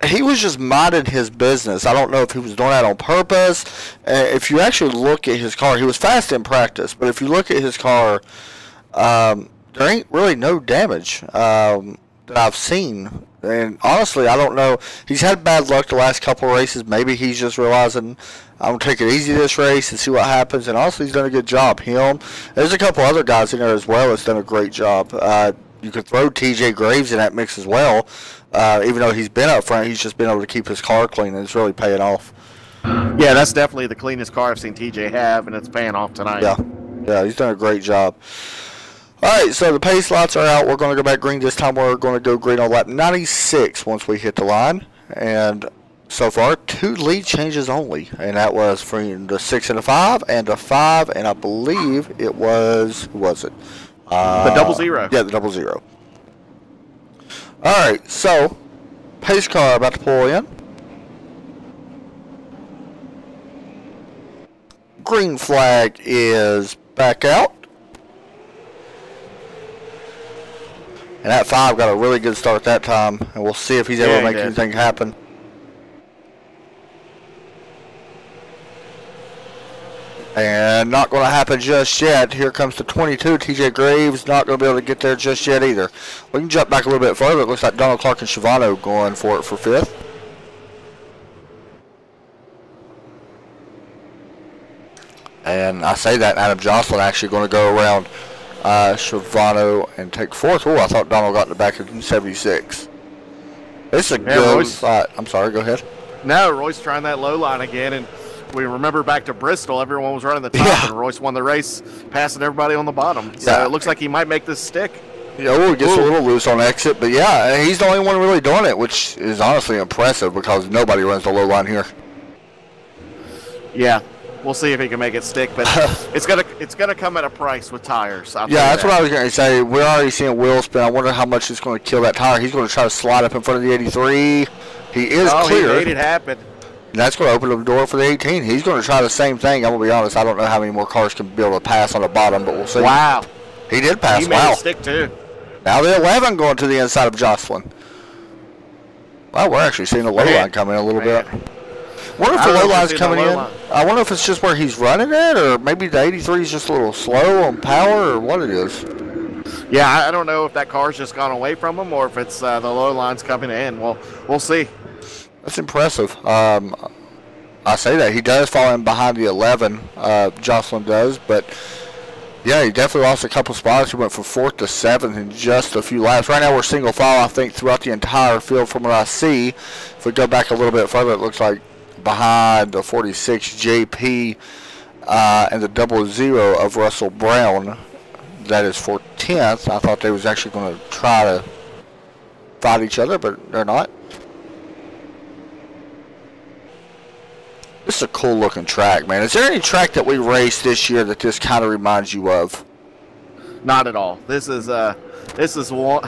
he was just minding his business. I don't know if he was doing that on purpose. If you actually look at his car, he was fast in practice. But if you look at his car, there ain't really no damage that I've seen. And honestly, I don't know. He's had bad luck the last couple of races. Maybe he's just realizing, I'm going to take it easy this race and see what happens. And honestly, he's done a good job. There's a couple other guys in there as well that's done a great job. You could throw TJ Graves in that mix as well. Even though he's been up front, he's just been able to keep his car clean, and it's really paying off. Yeah, that's definitely the cleanest car I've seen TJ have, and it's paying off tonight. Yeah, he's done a great job. All right, so the pace lights are out. We're going to go back green this time. We're going to go green on lap 96 once we hit the line. And so far, 2 lead changes only. And that was from the 6 and the 5 and the 5. And I believe it was, who was it? The 00. Yeah, the 00. All right, so pace car about to pull in. Green flag is back out. And that 5 got a really good start that time, and we'll see if he's able to make anything happen. And not going to happen just yet. Here comes the 22, TJ Graves. Not going to be able to get there just yet either. We can jump back a little bit further. It looks like Donald Clark and Schiavano going for it for 5th. And I say that Adam Johnson actually going to go around Schiavano and take 4th. Oh, I thought Donald got in the back of 76. It's a good fight. I'm sorry, go ahead. No, Roy's trying that low line again, and we remember back to Bristol, everyone was running the top, and Royce won the race, passing everybody on the bottom. So it looks like he might make this stick. Yeah, well, it gets a little loose on exit, but yeah, he's the only one really doing it, which is honestly impressive because nobody runs the low line here. Yeah. We'll see if he can make it stick, but it's gonna come at a price with tires. Yeah, that's what I was going to say. We're already seeing wheel spin. I wonder how much it's going to kill that tire. He's going to try to slide up in front of the 83. He is clear. He made it happen. And that's going to open the door for the 18. He's going to try the same thing. I'm going to be honest. I don't know how many more cars can be able to pass on the bottom, but we'll see. Wow. He did pass. He made it stick too. Now the 11 going to the inside of Jocelyn. Well, we're actually seeing the low line coming in a little bit. I wonder if the low line's coming in. I wonder if it's just where he's running it, or maybe the 83 is just a little slow on power, or what it is. Yeah, I don't know if that car's just gone away from him, or if it's the low line's coming in. Well, we'll see. That's impressive. I say that. He does fall in behind the 11, Jocelyn does, but yeah, he definitely lost a couple spots. He went from 4th to 7th in just a few laps. Right now we're single file, I think, throughout the entire field from what I see. If we go back a little bit further, it looks like behind the 46 JP and the 00 of Russell Brown. That is for 10th. I thought they was actually going to try to fight each other, but they're not. This is a cool looking track, man. Is there any track that we raced this year that this kind of reminds you of? Not at all. This is one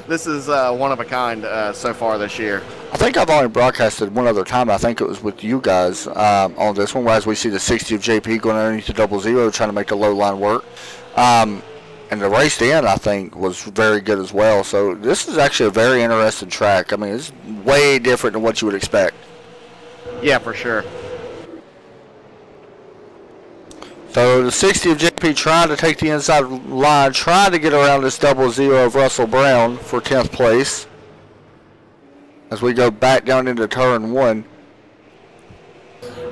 this is one of a kind so far this year. I think I've only broadcasted one other time. I think it was with you guys on this one, whereas we see the 60 of JP going underneath the 00 trying to make the low line work. And the race to end, I think, was very good as well. So this is actually a very interesting track. I mean, it's way different than what you would expect. Yeah, for sure. So the 60 of JP trying to take the inside line, trying to get around this 00 of Russell Brown for 10th place. As we go back down into turn 1.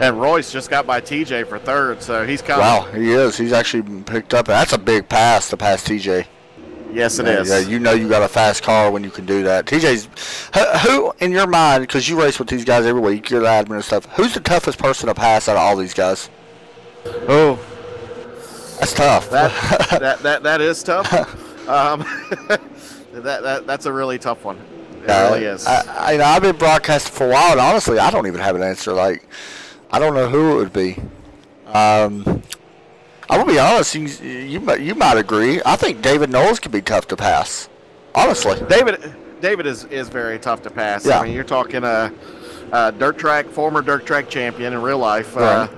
And Royce just got by TJ for 3rd, so he's coming. Wow, he is. He's actually been picked up. That's a big pass to pass TJ. Yes, it Yeah, is. yeah, you know you got a fast car when you can do that. TJ's, who in your mind, because you race with these guys every week, you're the admin and stuff, who's the toughest person to pass out of all these guys? Oh, That's tough. that is tough. That's a really tough one. It really is. I've been broadcasting for a while, and honestly, I don't even have an answer. Like, I don't know who it would be. I'm gonna be honest. You might agree. I think David Knowles could be tough to pass. Honestly, David is very tough to pass. Yeah. I mean, you're talking a former dirt track champion in real life. Right.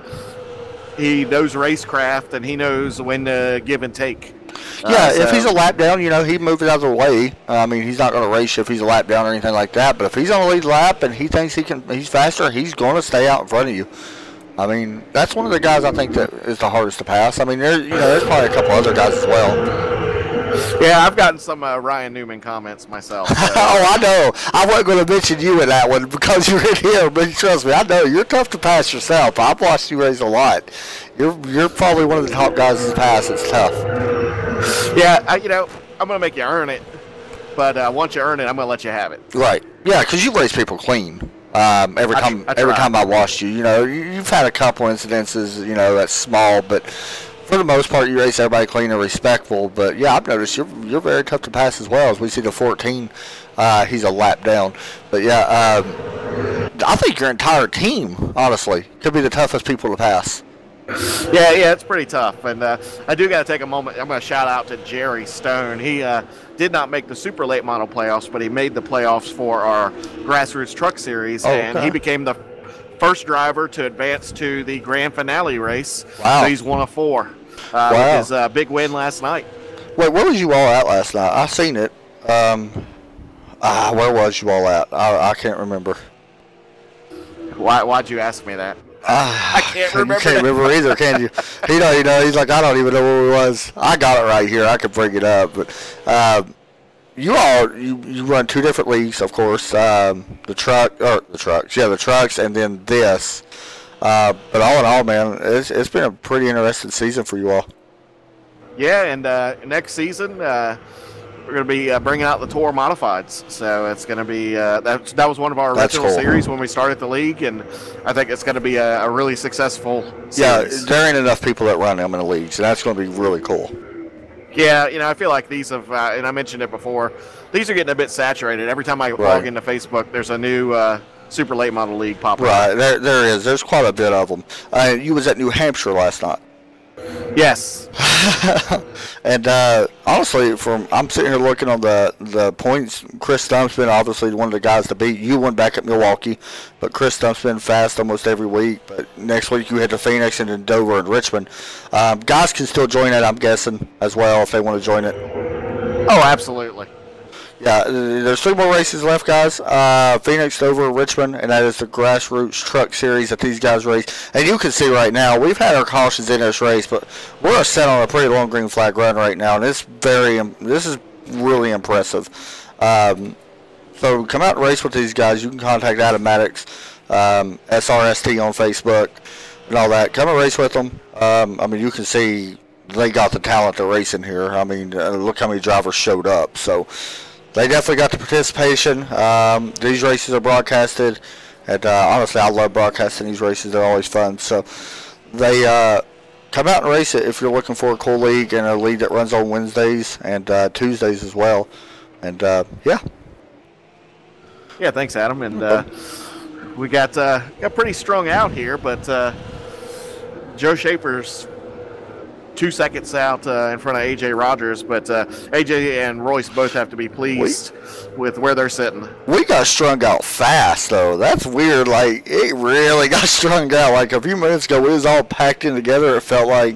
He knows racecraft, and he knows when to give and take. If he's a lap down, he moves out of the way. I mean, he's not going to race you if he's a lap down or anything like that. But if he's on the lead lap and he thinks he's faster, he's going to stay out in front of you. I mean, that's one of the guys I think that is the hardest to pass. I mean, there's probably a couple other guys as well. Yeah, I've gotten some Ryan Newman comments myself. So. Oh, I know. I wasn't going to mention you in that one because you're in here, but trust me, I know you're tough to pass yourself. I've watched you race a lot. You're probably one of the top guys to pass. It's tough. Yeah, I'm going to make you earn it, but once you earn it, I'm going to let you have it. Right. Yeah, because you race people clean. Every time I watched you, you've had a couple incidences, that's small, but for the most part, you race everybody clean and respectful. But yeah, I've noticed you're very tough to pass as well. As we see the 14, he's a lap down. But yeah, I think your entire team, honestly, could be the toughest people to pass. Yeah, it's pretty tough. And I do got to take a moment. I'm going to shout out to Jerry Stone. He did not make the super late model playoffs, but he made the playoffs for our grassroots truck series, and he became the first driver to advance to the grand finale race. Wow. So he's one of 4 with his big win last night. Wait, where was you all at last night? I seen it. Where was you all at? I can't remember. Why'd you ask me that? I can't remember. You can't remember either, can you? He's like, I don't even know where we was. I got it right here. I could bring it up. But you run 2 different leagues, of course. The trucks, and then this. But all in all, man, it's been a pretty interesting season for you all. Yeah, and next season we're going to be bringing out the Tour Modifieds. So it's going to be that was one of our original series when we started the league, and I think it's going to be a really successful series. Yeah, there ain't enough people that run them in the leagues, and that's going to be really cool. Yeah, I feel like these have, and I mentioned it before, these are getting a bit saturated. Every time I log into Facebook, there's a new super late model league popping up. Right, there is. There's quite a bit of them. You was at New Hampshire last night. Yes. And honestly, I'm sitting here looking on the points. Chris Stump's been obviously one of the guys to beat. You went back at Milwaukee, but Chris Stump's been fast almost every week. But next week you head to Phoenix and then Dover and Richmond. Guys can still join it, I'm guessing, as well if they want to join it. Oh, absolutely. Yeah, there's 3 more races left, guys. Phoenix, Dover, Richmond, and that is the grassroots truck series that these guys race. And you can see right now, we've had our cautions in this race, but we're set on a pretty long green flag run right now, and this is really impressive. So come out and race with these guys. You can contact Adam Maddox, SRST on Facebook, and all that. Come and race with them. I mean, you can see they got the talent to race in here. I mean, look how many drivers showed up. So they definitely got the participation. These races are broadcasted, and honestly, I love broadcasting these races. They're always fun. So they come out and race it if you're looking for a cool league and a league that runs on Wednesdays and Tuesdays as well. And yeah. Yeah, thanks, Adam. And we got pretty strung out here, but Joe Schaefer's 2 seconds out in front of AJ Rogers, but AJ and Royce both have to be pleased with where they're sitting. We got strung out fast, though. That's weird. Like, it really got strung out. Like, a few minutes ago, it was all packed in together. It felt like,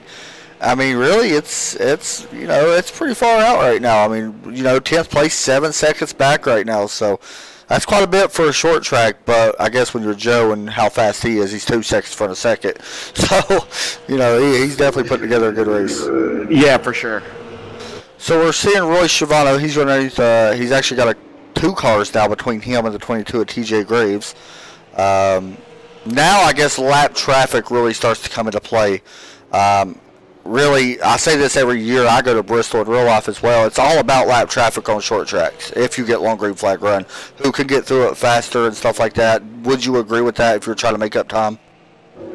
I mean, really, it's pretty far out right now. I mean, 10th place, 7 seconds back right now, so that's quite a bit for a short track, but I guess when you're Joe and how fast he is, he's 2 seconds in front of second. So, he's definitely putting together a good race. Yeah, for sure. So we're seeing Royce Schiavano. He's running. He's actually got 2 cars now between him and the 22 of TJ Graves. Now I guess lap traffic really starts to come into play. really, I say this every year. I go to Bristol in real life as well. It's all about lap traffic on short tracks. If you get long green flag run, who can get through it faster and stuff like that. Would you agree with that if you're trying to make up time?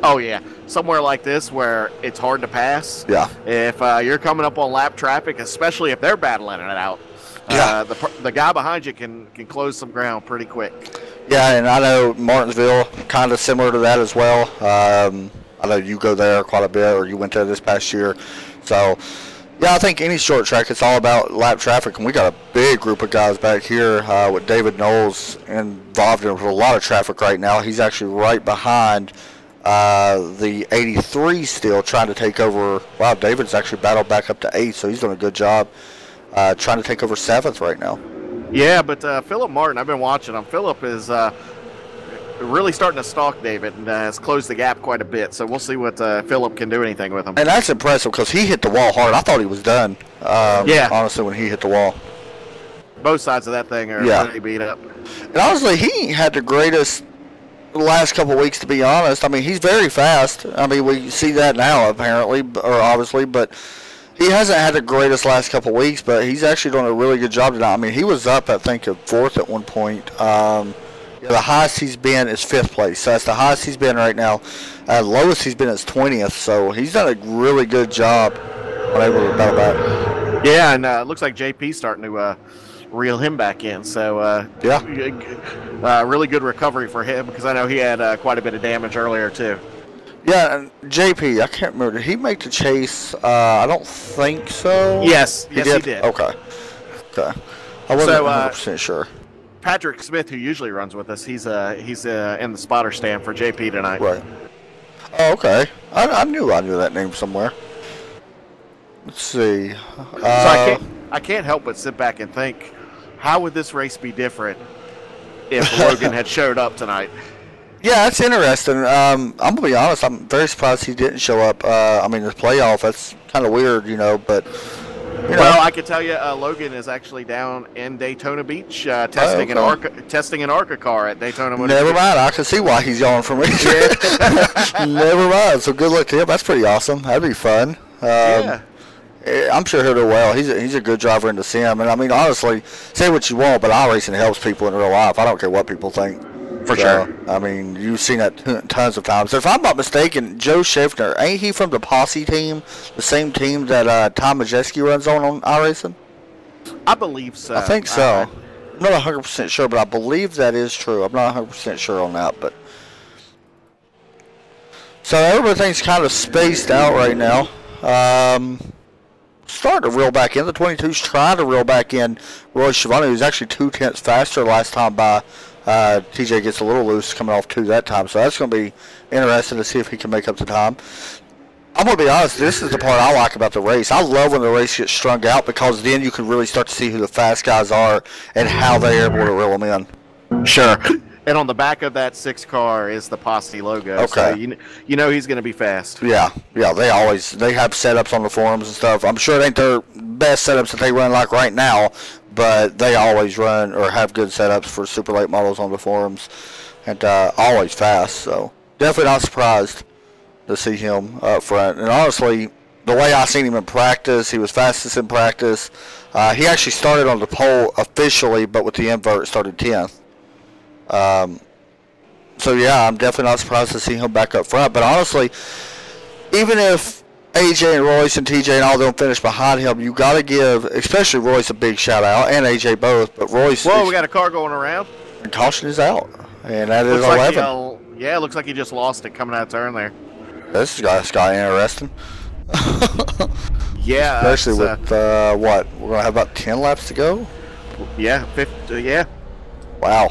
Oh, yeah. Somewhere like this where it's hard to pass. Yeah. If you're coming up on lap traffic, especially if they're battling it out, the guy behind you can close some ground pretty quick. Yeah, and I know Martinsville, kind of similar to that as well. I know you go there quite a bit, or you went there this past year. So, yeah, I think any short track, it's all about lap traffic. And we got a big group of guys back here with David Knowles involved in a lot of traffic right now. He's actually right behind the 83 still, trying to take over. Wow, David's actually battled back up to 8th, so he's doing a good job trying to take over 7th right now. Yeah, but Philip Martin, I've been watching him. Philip is really starting to stalk David and has closed the gap quite a bit. So we'll see what Philip can do anything with him. And that's impressive because he hit the wall hard. I thought he was done, honestly, when he hit the wall. Both sides of that thing are pretty beat up. And honestly, he ain't had the greatest last couple of weeks, to be honest. I mean, he's very fast. I mean, we see that now, apparently, or obviously, but he hasn't had the greatest last couple of weeks, but he's actually doing a really good job tonight. I mean, he was up, I think, at 4th at one point. The highest he's been is 5th place. So that's the highest he's been right now. Lowest he's been is 20th. So he's done a really good job on able to battle back. Yeah, and it looks like JP's starting to reel him back in. So really good recovery for him because I know he had quite a bit of damage earlier too. Yeah, and JP, I can't remember. Did he make the chase? I don't think so. Yes, he did. Okay. I wasn't 100% sure. Patrick Smith, who usually runs with us, he's in the spotter stand for JP tonight. Right. Oh, okay. I knew that name somewhere. Let's see. So I can't help but sit back and think, how would this race be different if Logan had showed up tonight? Yeah, that's interesting. I'm gonna be honest. I'm very surprised he didn't show up. I mean, the playoff. That's kind of weird, but. Well, I can tell you, Logan is actually down in Daytona Beach testing an ARCA car at Daytona Motor Never Speed. mind. I can see why he's yelling for me. Never mind. So good luck to him. That's pretty awesome. That'd be fun. Yeah. I'm sure he'll do well. He's a good driver in the sim. And, I mean, honestly, say what you want, but iRacing helps people in real life. I don't care what people think. For sure. I mean, you've seen that tons of times. If I'm not mistaken, Joe Schaffner, ain't he from the Posse team, the same team that Tom Majeski runs on iRacing? I believe so. I think so. I'm not 100% sure, but I believe that is true. I'm not 100% sure on that. But so everything's kind of spaced out right now. Starting to reel back in. The 22's trying to reel back in Roy Schiavone, who's actually 2/10 faster last time by. TJ gets a little loose coming off 2 that time, so that's going to be interesting to see if he can make up the time. I'm going to be honest, this is the part I like about the race. I love when the race gets strung out because then you can really start to see who the fast guys are and how they're able to reel them in. Sure. And on the back of that 6 car is the Posse logo. Okay. So you know he's going to be fast. Yeah. They have setups on the forums and stuff. I'm sure it ain't their best setups that they run like right now, but they always run or have good setups for super late models on the forums, and always fast. So definitely not surprised to see him up front. And honestly, the way I seen him in practice, he was fastest in practice. He actually started on the pole officially, but with the invert started 10th. So yeah, I'm definitely not surprised to see him back up front. But honestly, even if AJ and Royce and TJ and all them finish behind him, you got to give, especially Royce, a big shout out, and AJ both. But Royce, whoa, we got a car going around. And caution is out, and that is looks 11. It looks like he just lost it coming out of turn there. This guy's got interesting. Yeah, especially with what we're gonna have about 10 laps to go. Yeah, 50. Yeah. Wow.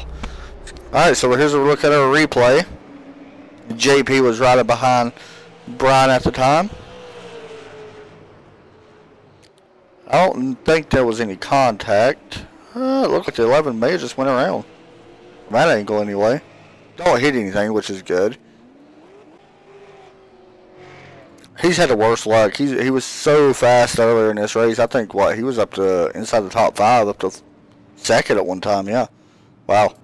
All right, so here's a look at our replay. JP was riding behind Brian at the time. I don't think there was any contact. It looked like the 11 may have just went around from that angle anyway. Don't hit anything, which is good. He's had the worst luck. He was so fast earlier in this race. I think he was up to inside the top 5, up to 2nd at one time. Yeah. Wow.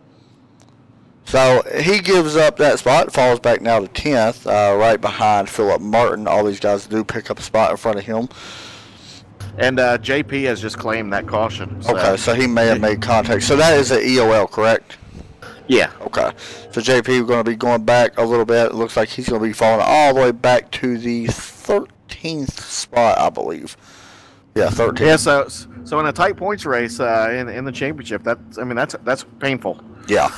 So he gives up that spot, falls back now to 10th, right behind Philip Martin. All these guys do pick up a spot in front of him. And JP has just claimed that caution. So. Okay, so he may have made contact. So that is an EOL, correct? Yeah. Okay. So JP is going to be going back a little bit. It looks like he's going to be falling all the way back to the 13th spot, I believe. Yeah, 13th. Yeah. So in a tight points race in the championship, that's painful. Yeah.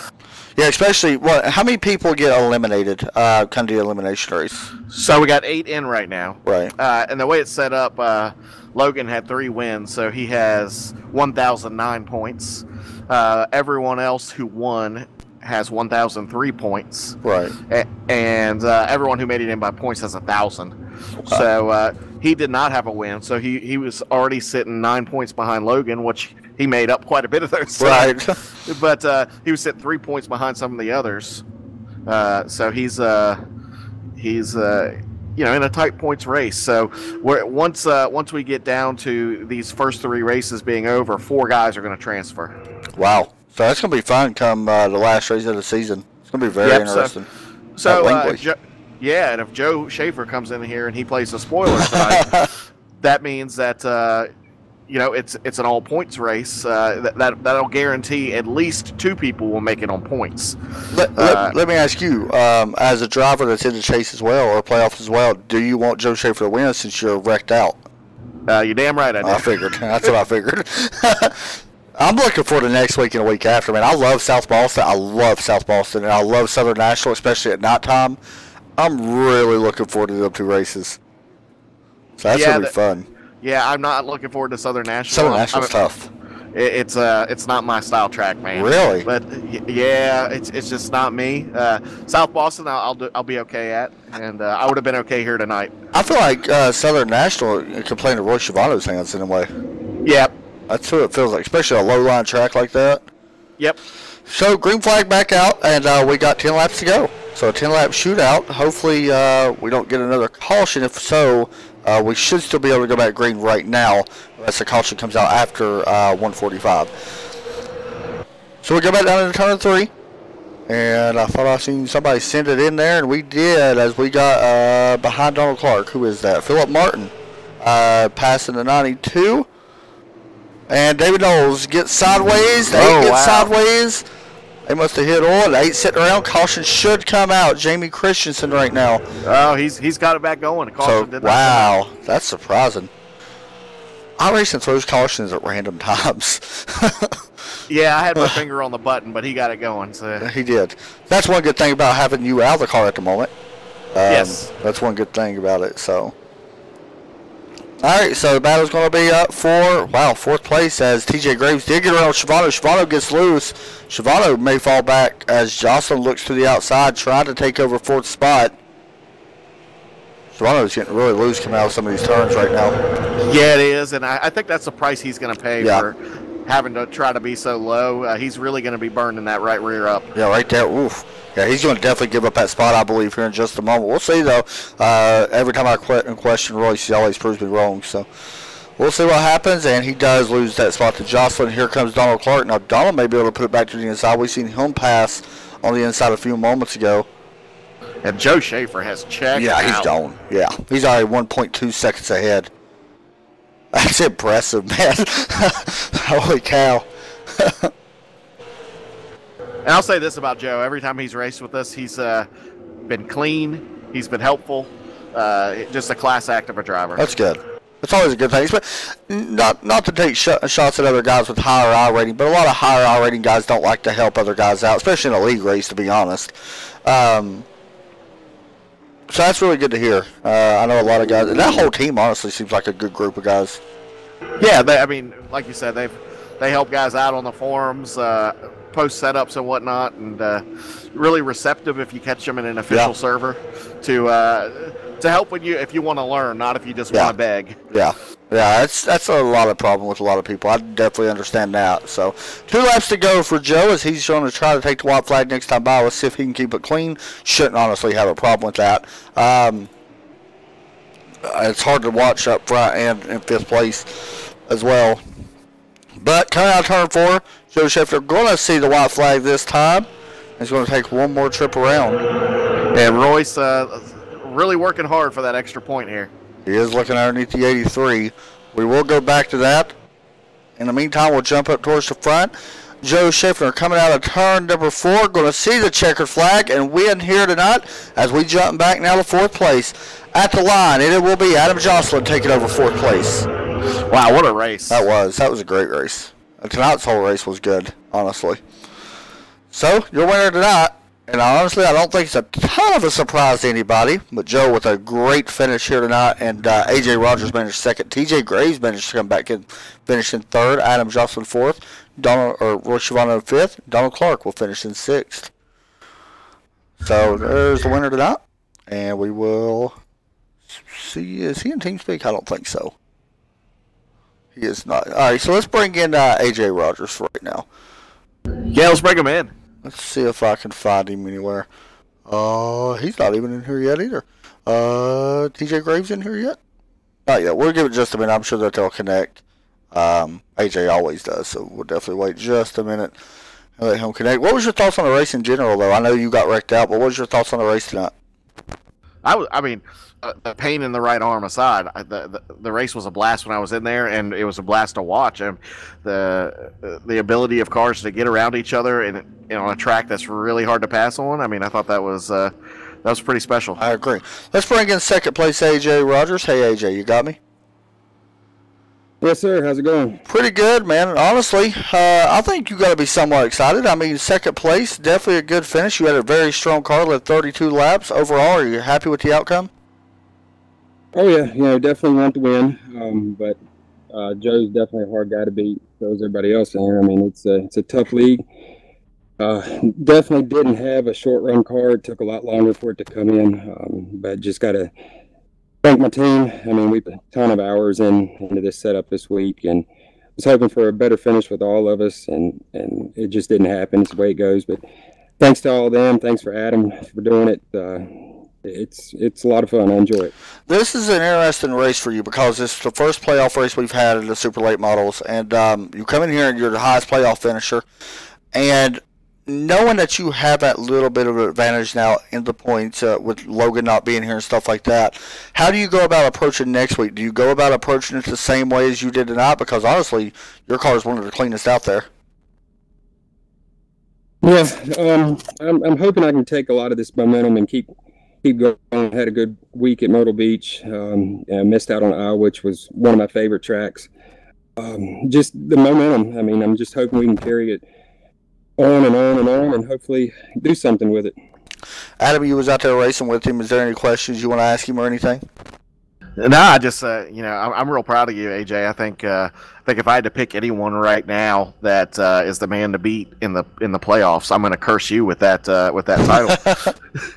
Yeah, especially how many people get eliminated come to the elimination race? So we got 8 in right now. Right. And the way it's set up, Logan had 3 wins, so he has 1,009 points. Everyone else who won has 1,003 points. Right. And everyone who made it in by points has 1,000. Okay. So he did not have a win, so he was already sitting 9 points behind Logan, which he made up quite a bit of those. Right. But he was sitting 3 points behind some of the others. So he's in a tight points race. So once we get down to these first 3 races being over, 4 guys are going to transfer. Wow. So that's going to be fun come the last race of the season. It's going to be very interesting. And if Joe Schaefer comes in here and he plays the spoiler tonight, that means that it's an all points race. That'll guarantee at least 2 people will make it on points. Let me ask you, as a driver that's in the chase as well or playoffs as well, do you want Joe Schaefer to win since you're wrecked out? You're damn right I do. I figured. That's what I figured. I'm looking forward to next week and the week after, man. I love South Boston. And I love Southern National, especially at nighttime. I'm really looking forward to them 2 races. So that's going to be fun. Yeah, I'm not looking forward to Southern National. Southern National's tough. It's not my style track, man. Really? But yeah, it's just not me. South Boston, I'll be okay at, and I would have been okay here tonight. I feel like Southern National could play into Roy Shivano's hands in a way. Yep. That's what it feels like, especially a low-line track like that. Yep. So, green flag back out, and we got 10 laps to go. So, a 10-lap shootout. Hopefully, we don't get another caution. If so, we should still be able to go back green right now, unless the caution comes out after 145. So, we go back down into turn 3. And I thought I seen somebody send it in there, and we did, as we got behind Donald Clark. Who is that? Philip Martin passing the 92. And David Knowles gets sideways. Sideways. They must have hit on. 8 sitting around. Caution should come out. Jamie Christensen right now. Oh, he's got it back going. The caution did not wow, come out. That's surprising. iRacing throws cautions at random times. Yeah, I had my finger on the button, but he got it going. So. He did. That's one good thing about having you out of the car at the moment. Yes. That's one good thing about it. So. All right, so the battle's going to be up for, 4th place as TJ Graves did get around Shivano. Shivano gets loose. Shivano may fall back as Jocelyn looks to the outside, trying to take over 4th spot. Shivano's getting really loose coming out of some of these turns right now. Yeah, it is, and I think that's the price he's going to pay for having to try to be so low. He's really going to be burning that right rear up. Yeah, right there. Oof. Yeah, he's going to definitely give up that spot, I believe, here in just a moment. We'll see, though. Every time I question Royce, he always proves me wrong. So we'll see what happens, and he does lose that spot to Jocelyn. Here comes Donald Clark. Now, Donald may be able to put it back to the inside. We've seen him pass on the inside a few moments ago. And Joe Schaefer has checked out. He's gone. Yeah, he's already 1.2 seconds ahead. That's impressive, man. Holy cow. And I'll say this about Joe. Every time he's raced with us, he's been clean. He's been helpful. Just a class act of a driver. That's good. It's always a good thing. But not to take shots at other guys with higher I rating, but a lot of higher I rating guys don't like to help other guys out, especially in a league race, to be honest. So that's really good to hear. I know a lot of guys, and that whole team honestly seems like a good group of guys. Yeah, like you said, they help guys out on the forums, post setups and whatnot, and really receptive if you catch them in an official server to help if you want to learn, not if you just want to beg. Yeah, that's a lot of problem with a lot of people. I definitely understand that. So 2 laps to go for Joe as he's going to try to take the white flag next time by. Let's see if he can keep it clean. Shouldn't honestly have a problem with that. It's hard to watch up front and in 5th place as well. But coming out of turn 4, Joe Schaefer going to see the white flag this time. He's going to take one more trip around. And Royce really working hard for that extra point here. He is looking underneath the 83. We will go back to that. In the meantime, we'll jump up towards the front. Joe Schiffner coming out of turn number 4, going to see the checkered flag and win here tonight as we jump back now to 4th place. At the line, and it will be Adam Jocelyn taking over 4th place. Wow, what a race. That was a great race. Tonight's whole race was good, honestly. So, your winner tonight, and honestly, I don't think it's a ton of a surprise to anybody, but Joe with a great finish here tonight, and A.J. Rogers finished 2nd. T.J. Graves managed to come back and finish in 3rd. Adam Jocelyn 4th. Roy Schiavone 5th. Donald Clark will finish in 6th. So, there's the winner tonight, and we will see. Is he in TeamSpeak? I don't think so. He is not. All right, so let's bring in A.J. Rogers for right now. Yeah, let's bring him in. Let's see if I can find him anywhere. He's not even in here yet either. TJ Graves in here yet? Not yet. We'll give it just a minute. I'm sure that they'll connect. AJ always does, so we'll definitely wait just a minute and let him connect. What was your thoughts on the race in general, though? I know you got wrecked out, but what was your thoughts on the race tonight? I mean, the pain in the right arm aside, the race was a blast when I was in there, and it was a blast to watch. And the ability of cars to get around each other and on a track that's really hard to pass on. I mean, I thought that was pretty special. I agree. Let's bring in 2nd place A.J. Rogers. Hey, A.J., you got me? Yes, sir. How's it going? Pretty good, man. Honestly, I think you got to be somewhat excited. I mean, 2nd place, definitely a good finish. You had a very strong car, led 32 laps. Overall, are you happy with the outcome? Oh, yeah. Definitely want to win. But Joe's definitely a hard guy to beat. So is everybody else in here. I mean, it's a tough league. Definitely didn't have a short run car. It took a lot longer for it to come in. But just got to thank my team. I mean, we put a ton of hours into this setup this week, and was hoping for a better finish with all of us, and it just didn't happen. It's the way it goes. But thanks to all of them. Thanks for Adam for doing it. It's a lot of fun. I enjoy it. This is an interesting race for you because it's the first playoff race we've had in the super late models, and you come in here and you're the highest playoff finisher, and knowing that you have that little bit of an advantage now in the points with Logan not being here and stuff like that, how do you go about approaching next week? Do you go about approaching it the same way as you did tonight? Because honestly, your car is one of the cleanest out there. Yeah, I'm hoping I can take a lot of this momentum and keep going. Had a good week at Myrtle Beach. Missed out on Iowa, which was one of my favorite tracks. Just the momentum. I mean, I'm just hoping we can carry it on and on and on, and hopefully do something with it. Adam, you was out there racing with him. Is there any questions you want to ask him or anything? No, I just I'm real proud of you, AJ. I think if I had to pick anyone right now that is the man to beat in the playoffs, I'm going to curse you with that title.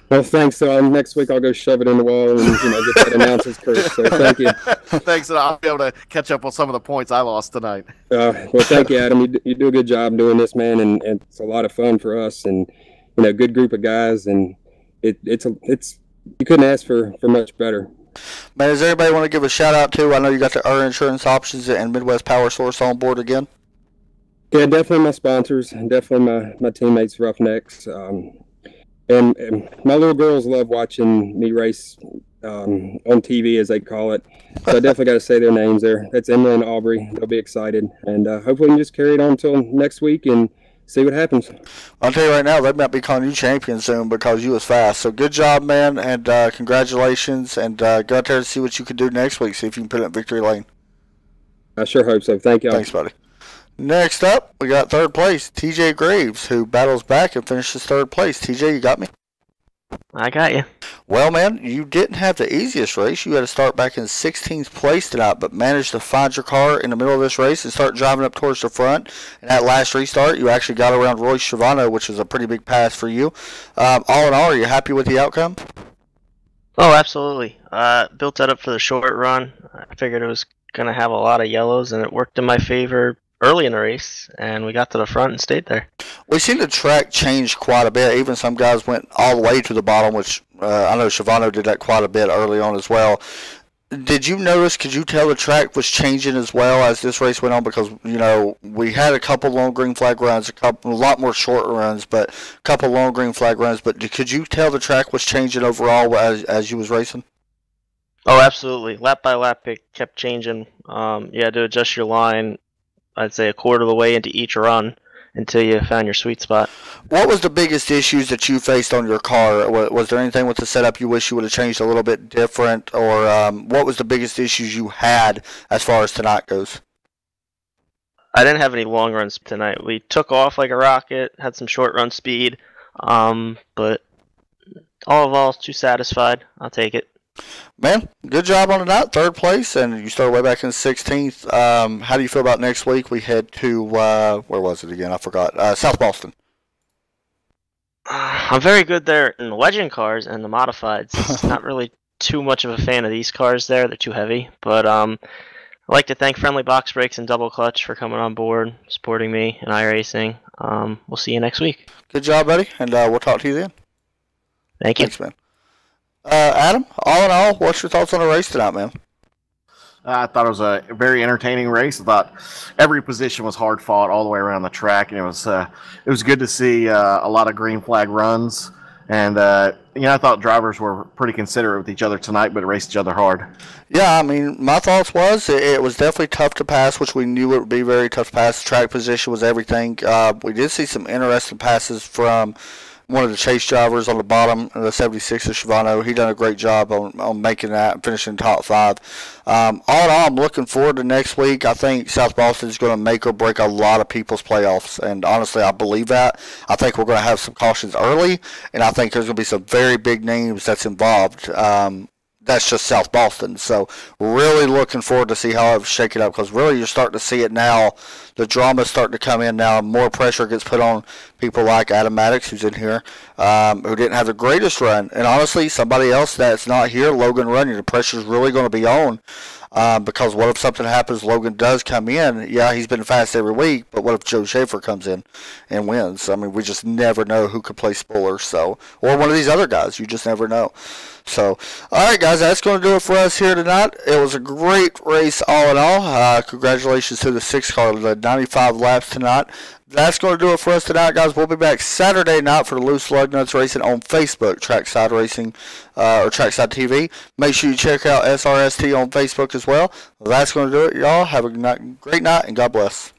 Well, thanks. So next week I'll go shove it in the wall and get that announcer's curse. So thank you. Thanks, and I'll be able to catch up on some of the points I lost tonight. Well, thank you, Adam. You do a good job doing this, man, and it's a lot of fun for us, and good group of guys, and it's you couldn't ask for much better. Man, does anybody want to give a shout out to? I know you got the Our Insurance Options and Midwest Power Source on board again. Yeah, definitely my sponsors, and definitely my teammates, Roughnecks. And my little girls love watching me race on TV, as they call it. So I definitely got to say their names there. That's Emily and Aubrey. They'll be excited. And hopefully we can just carry it on until next week and see what happens. I'll tell you right now, they might be calling you champion soon because you was fast. So good job, man, and congratulations. And go out there and see what you can do next week. See if you can put it in victory lane. I sure hope so. Thank y'all. Thanks, buddy. Next up, we got 3rd place, TJ Graves, who battles back and finishes 3rd place. TJ, you got me? I got you. Well, man, you didn't have the easiest race. You had to start back in 16th place tonight, but managed to find your car in the middle of this race and start driving up towards the front. And that last restart, you actually got around Roy Schiavone, which was a pretty big pass for you. All in all, are you happy with the outcome? Oh, absolutely. Built that up for the short run. I figured it was going to have a lot of yellows, and it worked in my favor early in the race, and we got to the front and stayed there. We've seen the track change quite a bit. Even some guys went all the way to the bottom, which I know Schiavone did that quite a bit early on as well. Did you notice, could you tell the track was changing as well as this race went on? Because, you know, we had a couple long green flag runs, a lot more short runs, but a couple long green flag runs. But could you tell the track was changing overall as you was racing? Oh, absolutely. Lap by lap, it kept changing. You had to adjust your line, I'd say, a quarter of the way into each run until you found your sweet spot. What was the biggest issues that you faced on your car? Was there anything with the setup you wish you would have changed a little bit different? Or what was the biggest issues you had as far as tonight goes? I didn't have any long runs tonight. We took off like a rocket, had some short run speed, but all in all, too satisfied. I'll take it. Man, good job on tonight, 3rd place, and you started way back in 16th. How do you feel about next week? We head to, where was it again? I forgot. South Boston. I'm very good there in the legend cars and the modifieds. Not really too much of a fan of these cars there. They're too heavy. But I'd like to thank Friendly Box Brakes and Double Clutch for coming on board, supporting me in iRacing. We'll see you next week. Good job, buddy, and we'll talk to you then. Thank you. Thanks, man. Adam, all in all, what's your thoughts on the race tonight, man? I thought it was a very entertaining race. I thought every position was hard fought all the way around the track, and it was good to see a lot of green flag runs. And I thought drivers were pretty considerate with each other tonight, but raced each other hard. Yeah, I mean, my thoughts was it was definitely tough to pass, which we knew it would be very tough to pass. Track position was everything. We did see some interesting passes from one of the chase drivers on the bottom of the 76 of Shivano. He done a great job on making that and finishing top 5. All in all, I'm looking forward to next week. I think South Boston is going to make or break a lot of people's playoffs, and honestly, I believe that. I think we're going to have some cautions early, and I think there's going to be some very big names that's involved. That's just South Boston. So really looking forward to see how it's shaking up, because really you're starting to see it now. The drama's starting to come in now. More pressure gets put on people like Adam Maddox, who's in here, who didn't have the greatest run. And honestly, somebody else that's not here, Logan Runyon, the pressure's really going to be on. Because what if something happens, Logan does come in, yeah, he's been fast every week, but what if Joe Schaefer comes in and wins? I mean, we just never know who could play spoiler, or one of these other guys, you just never know. So, all right, guys, that's going to do it for us here tonight. It was a great race all in all. Congratulations to the 6 car, the 95 laps tonight. That's going to do it for us tonight, guys. We'll be back Saturday night for the Loose Lug Nuts Racing on Facebook, Trackside Racing, or Trackside TV. Make sure you check out SRST on Facebook as well. That's going to do it, y'all. Have a great night, and God bless.